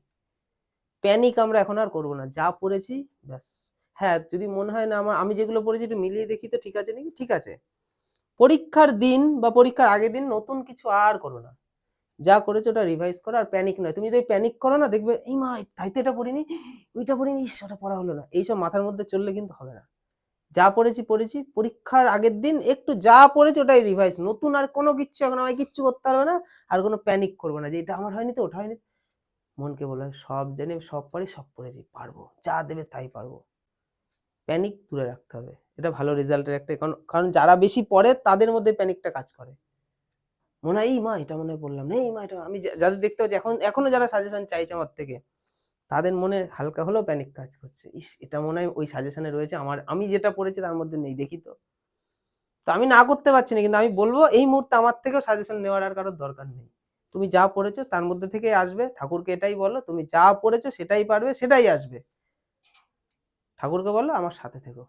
প্যানিক আমরা এখন আর করবো না, যা পড়েছি ব্যাস। হ্যাঁ, যদি মনে হয় না আমি যেগুলো পড়েছি একটু মিলিয়ে দেখি তো ঠিক আছে নাকি, ঠিক আছে। পরীক্ষার দিন বা পরীক্ষার আগের দিন নতুন কিছু আর করো না, যা করেছো ওটা রিভাইজ করো। আর প্যানিক নয়, তুমি যদি প্যানিক করো না, দেখবে এই মা তাই তো এটা পড়িনি, ওইটা পড়িনি, ওটা পড়া হলো না, এইসব মাথার মধ্যে চললে কিন্তু হবে না। যা পড়েছি, পরীক্ষার আগের দিন একটু যা পড়েছি ওটাই রিভাইজ, নতুন আর কোনো কিচ্ছু এখন আমায় কিচ্ছু করতে হবে না। আর কোনো প্যানিক করবো না যে এটা আমার হয়নি তো, ওটা হয়নি। মনকে বলে সব জানি, সব পারি, সব পড়েছি, পারবো, যা দেবে তাই পারবো। প্যানিক দূরে রাখতে হবে, এটা ভালো রেজাল্টের একটা। কারণ যারা বেশি পড়ে তাদের মধ্যে প্যানিকটা কাজ করে। মনে হয় এই মা এটা মনে হয় বললাম না, এই মা এটা, আমি যাদের দেখতে পাচ্ছি এখনো যারা সাজেশন চাইছে আমার থেকে, তাদের মনে হালকা হলেও প্যানিক কাজ করছে, ইস এটা মনে হয় ওই সাজেশনে রয়েছে, আমি যেটা পড়েছি তার মধ্যে নেই, দেখি তো। তো আমি না করতে পারছি না, কিন্তু আমি বলবো এই মুহূর্তে আমার থেকেও সাজেশন নেওয়ার আর কারোর দরকার নেই। তুমি যা পড়েছো তার মধ্যে থেকেই আসবে। ঠাকুরকে এটাই বলো, তুমি যা পড়েছো সেটাই পারবে, সেটাই আসবে। ঠাকুরকে বলো আমার সাথে থেকো।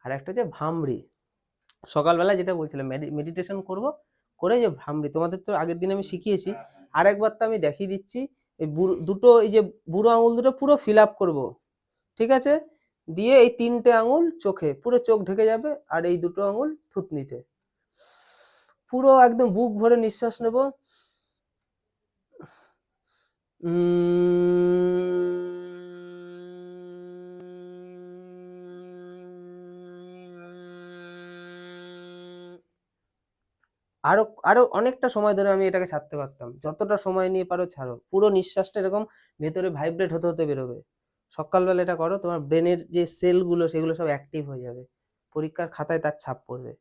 আর একটা হচ্ছে ভামরি, সকালবেলা যেটা বলছিলাম মেডিটেশন করব, করে যে ভামরি তোমাদের তো আগের দিন আমি শিখিয়েছি, আর একবার তো আমি দেখিয়ে দিচ্ছি। এই দুটো, এই যে বুড়ো আঙুল দুটো পুরো ফিল আপ করবো, ঠিক আছে, দিয়ে এই 3টে আঙুল চোখে, পুরো চোখ ঢেকে যাবে, আর এই দুটো আঙুল থুতনিতে, পুরো একদম বুক ভরে নিঃশ্বাস নেব। আরো আরো অনেকটা সময় ধরে আমি এটাকে ছাড়তে পারতাম, যতটা সময় নিয়ে পারো ছাড়ো, পুরো নিঃশ্বাসটা এরকম ভেতরে ভাইব্রেট হতে হতে বেরোবে। সকালবেলা এটা করো, তোমার ব্রেনের যে সেলগুলো সেগুলো সব অ্যাক্টিভ হয়ে যাবে, পরীক্ষার খাতায় তার ছাপ পড়বে,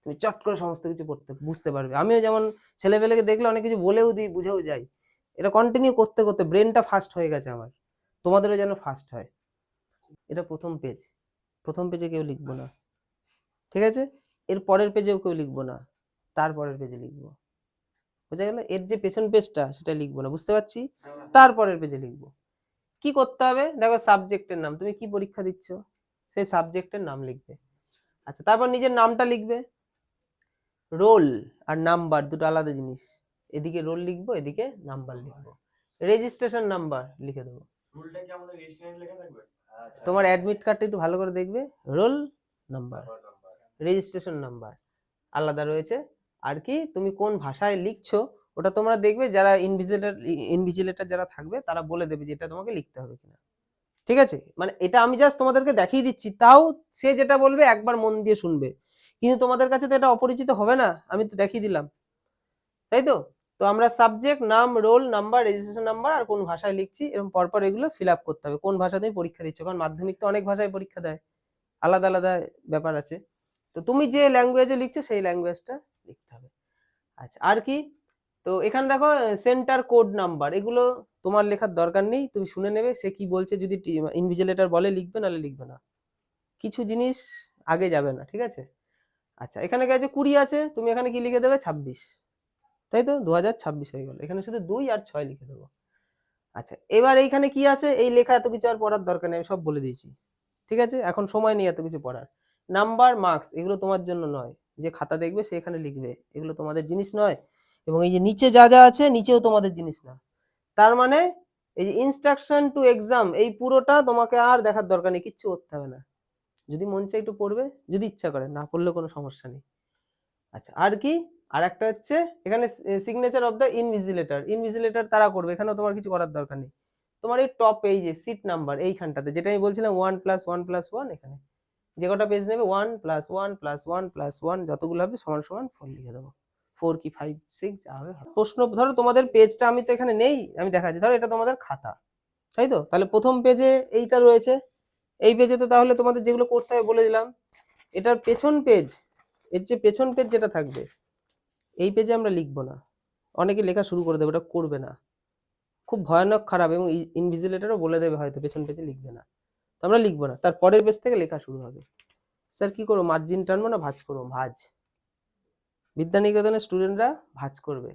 তুমি চট করে সমস্ত কিছু বুঝতে পারবে। আমিও যেমন ছেলেপেলেকে দেখলে অনেক কিছু বলেও দিই, বুঝেও যাই। এটা কন্টিনিউ করতে করতে ব্রেনটা ফাস্ট হয়ে গেছে আমার, তোমাদেরও যেন ফাস্ট হয়। এটা প্রথম পেজে কেউ লিখবো না, ঠিক আছে, এর পরের পেজেও কেউ লিখবো না, তারপরের পেজে লিখবো, বোঝা গেল? এর যে পেছন পেজটা সেটা লিখবো না, বুঝতে পারছি, তারপরের পেজে লিখবো। কি করতে হবে দেখো, সাবজেক্টের নাম, তুমি কি পরীক্ষা দিচ্ছ সেই সাবজেক্টের নাম লিখবে। আচ্ছা, তারপর নিজের নামটা লিখবে। রোল আর নাম্বার দুটো আলাদা জিনিস, এদিকে রোল লিখবো, এদিকে নাম্বার লিখবো। রেজিস্ট্রেশন নাম্বার লিখে দেবো। রুলটা কি আমাদের রেজিস্ট্রেশন লেখা থাকবে? আচ্ছা, তোমার অ্যাডমিট কার্ডটা একটু ভালো করে দেখবে, রোল নাম্বার, রেজিস্ট্রেশন নাম্বার আলাদা রয়েছে। আর কি তুমি কোন ভাষায় লিখছো ওটা তোমরা দেখবে, যারা ইনভিজিলেটর যারা থাকবে তারা বলে দেবে যে এটা তোমাকে লিখতে হবে কিনা, ঠিক আছে। মানে এটা আমি জাস্ট তোমাদেরকে দেখিয়ে দিচ্ছি, তাও সে যেটা বলবে একবার মন দিয়ে শুনবে, কিন্তু তোমাদের কাছে তো এটা অপরিচিত হবে না, আমি তো দেখিয়ে দিলাম, তাই তো। তো আমরা সাবজেক্ট, নাম, রোল নাম্বার, রেজিস্ট্রেশন নাম্বার আর কোন ভাষায় লিখছি, এরকম পরপর এগুলো ফিল আপ করতে হবে। কোন ভাষা তুমি পরীক্ষা দিচ্ছ, কারণ মাধ্যমিক তো অনেক ভাষায় পরীক্ষা দেয়, আলাদা আলাদা ব্যাপার আছে। তো তুমি যে ল্যাঙ্গুয়েজে লিখছো সেই ল্যাঙ্গুয়েজটা লিখতে হবে। আচ্ছা, আর কি, তো এখানে দেখো সেন্টার কোড নাম্বার, এগুলো তোমার লেখার দরকার নেই, তুমি শুনে নেবে সে কি বলছে, যদি ইনভিজিলেটর বলে লিখবে, নাহলে লিখবে না, কিছু জিনিস আগে যাবে না, ঠিক আছে। আচ্ছা, এখানে কি আছে 20 আছে, তুমি এখানে কি লিখে দেবে 26, তাই তো 2026 হয়ে গেল, এখানে শুধু 2 আর 6 লিখে দেবো। আচ্ছা, এবার এইখানে কি আছে, এই লেখা এত কিছু আর পড়ার দরকার নেই, আমি সব বলে দিয়েছি, ঠিক আছে, এখন সময় নেই এত কিছু পড়ার। নাম্বার, মার্কস এগুলো তোমার জন্য নয়, যে খাতা দেখবে সে এখানে লিখবে, এগুলো তোমাদের জিনিস নয়। এবং এই যে নিচে যা যা আছে নিচেও তোমাদের জিনিস না। তার মানে এই যে ইনস্ট্রাকশন টু এক্সাম, এই পুরোটা তোমাকে আর দেখার দরকার নেই, কিচ্ছু করতে হবে না, যদি মন চায় একটু পড়বে, যদি ইচ্ছা করে, না পড়লে কোনো সমস্যা নেই। আচ্ছা, আর কি, আর একটা হচ্ছে এখানে signature of the invigilator. Invigilator তারা করবে, এখানেও তোমার কিছু করার দরকার নেই। তোমার এই টপ এই যে সিট নাম্বার এইখানটাতে, যেটা আমি বলছিলাম 1+1+1, এখানে যে কটা পেজ নেবে 1+1+1+1 যতগুলো হবে সমান সমান 4 লিখে দেবো। 4 কি 5 6 যা হবে। প্রশ্ন ধরো তোমাদের পেজটা আমি তো এখানে নেই, আমি দেখাচ্ছি। ধরো এটা তোমাদের খাতা, তাই তো? তাহলে প্রথম পেজে এইটা রয়েছে, এই পেজে তো তাহলে তোমাদের যেগুলো করতে হবে বলে দিলাম। এটার পেছন পেজ, এর যে পেছন পেজ যেটা থাকবে, এই পেজে আমরা লিখবো না। অনেকে লেখা শুরু করে দেবে, ওটা করবে না, খুব ভয়ানক খারাপ, এবং ইনভিজিলেটরও বলে দেবে হয়তো পেছন পেজে লিখবে না, তো আমরা লিখবো না। তার পরের পেজ থেকে লেখা শুরু হবে। স্যার কি করবো, মার্জিন টানবো না ভাঁজ করবো? ভাঁজ। বিদ্যানিকেতনের স্টুডেন্টরা ভাঁজ করবে,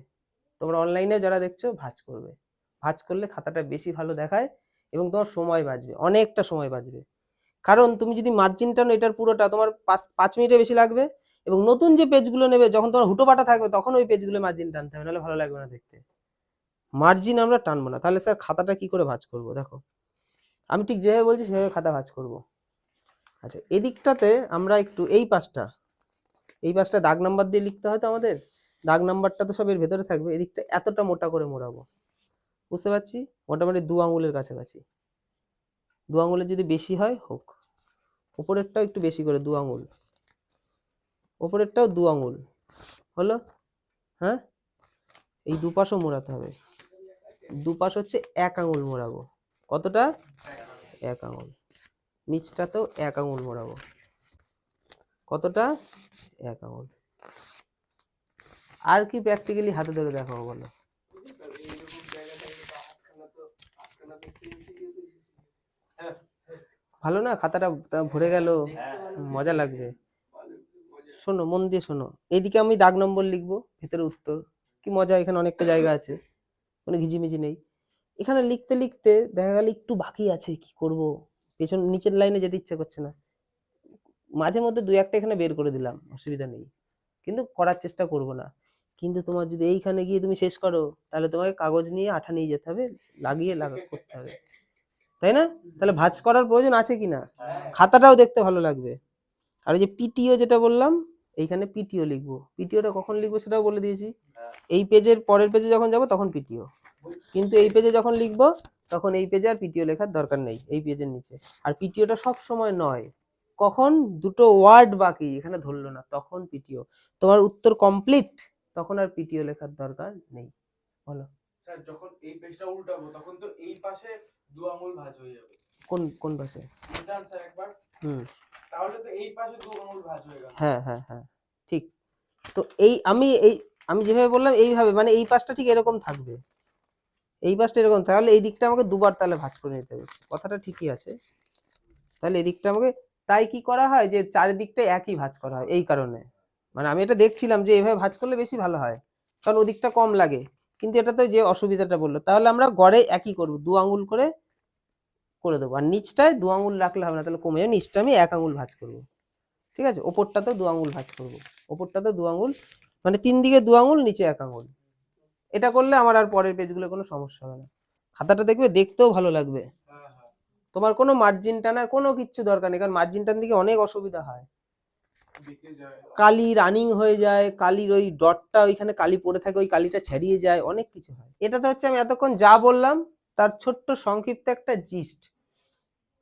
তোমরা অনলাইনে যারা দেখছো ভাঁজ করবে। ভাঁজ করলে খাতাটা বেশি ভালো দেখায় এবং তোমার সময় বাঁচবে, অনেকটা সময় বাঁচবে। কারণ তুমি যদি মার্জিন টানো এটার পুরোটা, তোমার 5 মিনিটের বেশি লাগবে, এবং নতুন যে পেজগুলো নেবে যখন তোমার হুটোপাটা থাকবে তখন ওই পেজগুলো মার্জিন টানতে হবে, নাহলে ভালো লাগবে না দেখতে। মার্জিন আমরা টানবো না। তাহলে স্যার খাতাটা কি করে ভাঁজ করবো? দেখো আমি ঠিক যেভাবে বলছি সেভাবে খাতা ভাঁজ করবো। আচ্ছা, এদিকটাতে আমরা একটু এই পাশটা দাগ নাম্বার দিয়ে লিখতে হয় তো আমাদের, দাগ নাম্বারটা তো সব এর ভেতরে থাকবে। এদিকটা এতটা মোটা করে মোড়াবো, বুঝতে পারছি? মোটামুটি 2 আঙুলের কাছাকাছি। 2 আঙুলের যদি বেশি হয় হোক, উপরেরটাও একটু বেশি করে 2 আঙুল, উপরেরটাও 2 আঙুল হলো। হ্যাঁ, এই দুপাশও মোড়াতে হবে। দুপাশ হচ্ছে 1 আঙুল মোড়াবো। কতটা? 1 আঙুল। নিচটাতেও 1 আঙুল মোড়াবো। কতটা? 1 আঙুল। আর কি প্র্যাকটিক্যালি হাতে ধরে দেখাবো বলো? ভালো না খাতাটা ভরে গেল, মজা লাগবে। শোনো, মন দিয়ে শোনো। এইদিকে আমি দাগ নম্বর লিখবো, ভেতরে উত্তর। কি মজা, এখানে অনেকটা জায়গা আছে, কোনো ঘিজিমিজি নেই। এখানে লিখতে লিখতে দেখা গেল একটু বাকি আছে, কি করব, পেছন নিচের লাইনে যেতে ইচ্ছে করছে না, মাঝে মধ্যে 2-1টা এখানে বের করে দিলাম, অসুবিধা নেই, কিন্তু করার চেষ্টা করব না। কিন্তু তোমার যদি এইখানে গিয়ে তুমি শেষ করো, তাহলে তোমাকে কাগজ নিয়ে আঠা নিয়ে যেতে হবে, লাগিয়ে করতে হবে, তাই না? তাহলে ভাঁজ করার প্রয়োজন আছে কিনা? খাতাটাও দেখতে ভালো লাগবে। আর এই যে পিটিও যেটা বললাম, এইখানে পিটিও লিখবো। পিটিওটা কখন লিখবো সেটাও বলে দিয়েছি। এই পেজের পরের পেজে যখন যাব তখন পিটিও, কিন্তু এই পেজে যখন লিখবো তখন এই পেজে আর পিটিও লেখার দরকার নেই, এই পেজের নিচে। আর পিটিওটা সব সময় নয়, কখন দুটো ওয়ার্ড বাকি এখানে ধরলো না তখন পিটিও। তোমার উত্তর কমপ্লিট, তখন আর পিটিও লেখার দরকার নেই। বলো স্যার, যখন এই পেজটা উল্টাবো তখন তো এই পাশে 2 আঙুল ভাঁজ হয়ে যাবে। কোন কোন পাশে? উল্টান স্যার একবার, তাহলে তো এই পাশে 2 আঙুল ভাঁজ হয়ে গেল। হ্যাঁ হ্যাঁ হ্যাঁ, ঠিক। তো আমি যেভাবে বললাম এইভাবে, মানে এই পাশটা ঠিক এরকম থাকবে, এই পাশটা এরকম, তাহলে এই দিকটা আমাকে দুবার তাহলে ভাঁজ করে নিতে হবে। কথাটা ঠিকই আছে। তাহলে এই দিকটা আমাকে, তাই কি করা হয় যে চারিদিকটা একই ভাঁজ করা হয়, এই কারণে। মানে আমি এটা দেখছিলাম যে এইভাবে ভাঁজ করলে বেশি ভালো হয়, কারণ ওদিকটা কম লাগে। কিন্তু এটাতে যে অসুবিধাটা বললো, তাহলে আমরা গড়ে একই করব, 2 আঙুল করে দেবো। আর নিচটায় 2 আঙুল রাখলে হবে না, তাহলে কমে যাবে। নিচটা আমি 1 আঙুল ভাঁজ করবো, ঠিক আছে? ওপরটাতেও 2 আঙুল ভাঁজ করবো, ওপরটাতেও 2 আঙুল, মানে 3 দিকে 2 আঙুল, নিচে 1 আঙুল। এটা করলে আমার আর পরের পেজগুলো কোনো সমস্যা হবে না। খাতাটা দেখবে দেখতেও ভালো লাগবে। তোমার কোনো মার্জিন টানার কোনো কিচ্ছু দরকার নেই, কারণ মার্জিন টান দিকে অনেক অসুবিধা হয়, কালি রানিং হয়ে যায়, কালির ওই ডটটা ওইখানে কালি পড়ে থাকে, ওই কালিটা ছাড়িয়ে যায়, অনেক কিছু হয়। এটাতে হচ্ছে আমি এতক্ষণ যা বললাম তার ছোট্ট সংক্ষিপ্ত একটা জিস্ট।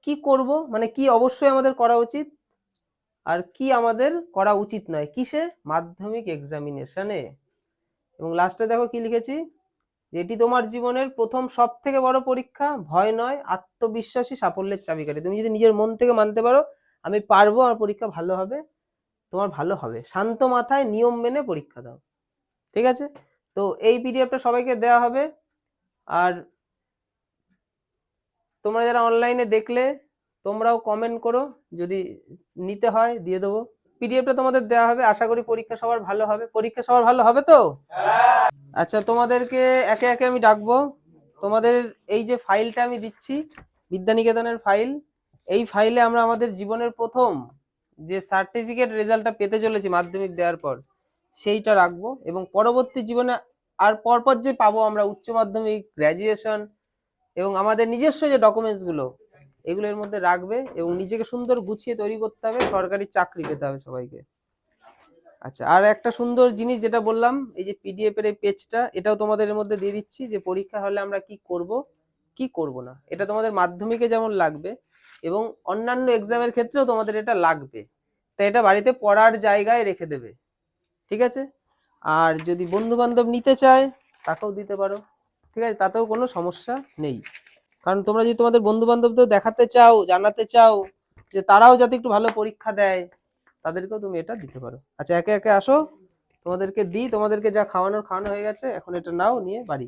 কি করব, মানে কি অবশ্যই আমাদের করা উচিত আর কি আমাদের করা উচিত নয় কিসে, মাধ্যমিক এক্সামিনেশনে। এবং লাস্টে দেখো কি লিখেছি, এটি তোমার জীবনের প্রথম সব থেকে বড় পরীক্ষা, ভয় নয়, আত্মবিশ্বাসী সাফল্যের চাবিকাঠি। তুমি যদি নিজের মন থেকে মানতে পারো আমি পারবো, আমার পরীক্ষা ভালো হবে, তোমার ভালো হবে, শান্ত মাথায় নিয়ম মেনে পরীক্ষা দাও, ঠিক আছে? তো এই পিডিএফটা সবাইকে দেওয়া হবে। আর তোমরা যারা অনলাইনে দেখলে তোমরাও কমেন্ট করো, যদি নিতে হয় দিয়ে দেবো। পিডিএফটা তোমাদের দেওয়া হবে, আশা করি পরীক্ষা সবার ভালো হবে। পরীক্ষা সবার ভালো হবে তো? আচ্ছা, তোমাদেরকে একে একে আমি ডাকবো। তোমাদের এই যে ফাইলটা আমি দিচ্ছি, বিদ্যানিকেতনের ফাইল, এই ফাইলে আমরা আমাদের জীবনের প্রথম যে সার্টিফিকেট রেজাল্টটা পেতে চলেছি মাধ্যমিক দেওয়ার পর, সেইটা রাখবো। এবং পরবর্তী জীবনে আর পরপর যে পাবো আমরা উচ্চ মাধ্যমিক, গ্র্যাজুয়েশন এবং আমাদের নিজস্ব যে ডকুমেন্টস গুলো, এগুলোর মধ্যে রাখবে এবং নিজেকে সুন্দর গুছিয়ে তৈরি করতে হবে, সরকারি চাকরি পেতে হবে সবাইকে। আচ্ছা, আর একটা সুন্দর জিনিস যেটা বললাম, এই যে পিডিএফ এর এই পেজটা, এটাও তোমাদের এর মধ্যে দিয়ে দিচ্ছি, যে পরীক্ষা হলে আমরা কি করব কি করব না। এটা তোমাদের মাধ্যমিকে যেমন লাগবে এবং অন্যান্য এক্সামের ক্ষেত্রেও তোমাদের এটা লাগবে, তাই এটা বাড়িতে পড়ার জায়গায় রেখে দেবে, ঠিক আছে? আর যদি বন্ধু বান্ধব নিতে চায় তাকেও দিতে পারো, ঠিক আছে, তাতেও কোনো সমস্যা নেই। কারণ তোমরা যদি তোমাদের বন্ধু বান্ধবদের দেখাতে চাও, জানাতে চাও যে তারাও যাতে একটু ভালো পরীক্ষা দেয়, তাদেরকেও তুমি এটা দিতে পারো। আচ্ছা, একে একে আসো, তোমাদেরকে দিই। তোমাদেরকে যা খাওয়ানোর খাওয়ানো হয়ে গেছে, এখন এটা নাও, নিয়ে বাড়ি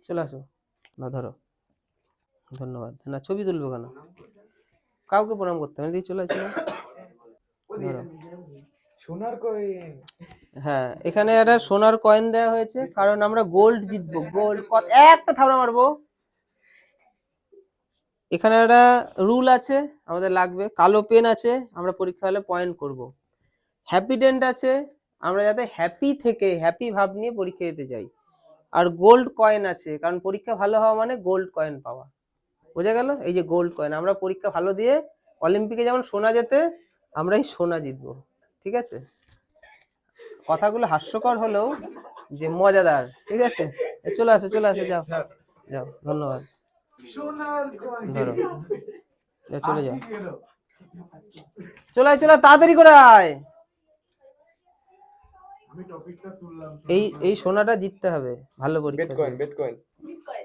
চলে আসো। না ধরো, ধন্যবাদ। না ছবি তুলবো কেন, কাউকে প্রণাম করতে হবে না, দিয়ে চলে আসো না। ধরো। সোনার কয়েন। হ্যাঁ, এখানে একটা সোনার কয়েন দেওয়া হয়েছে, কারণ আমরা গোল্ড জিতবো। গোল্ড একটা থাবড়া মারবো। এখানে একটা রুল আছে, আমাদের লাগবে কালো পেন আছে, আমরা পরীক্ষা হলে পয়েন্ট করব। হ্যাপি ডেন্ট আছে, আমরা যাতে হ্যাপি থেকে হ্যাপি ভাব নিয়ে পরীক্ষা দিতে যাই। আর গোল্ড কয়েন আছে, কারণ পরীক্ষা ভালো হওয়া মানে গোল্ড কয়েন পাওয়া। বোঝা গেল? এই যে গোল্ড কয়েন, আমরা পরীক্ষা ভালো দিয়ে অলিম্পিকে যেমন সোনা জেতে, আমরা এই সোনা জিতবো, ঠিক আছে? কথাগুলো হাস্যকর হলেও যে মজাদার, ঠিক আছে? চলে আসো, চলে আসো, যাও যাও, ধন্যবাদ। সোনার কয়েন। ধরো, চলে যাও, চলে আয়, চলে আয়, তাড়াতাড়ি করে আয়। আমি টপিকটা তুললাম। এই সোনাটা জিততে হবে ভালো পরীক্ষা বিটকয়েন দিয়ে। বিটকয়েন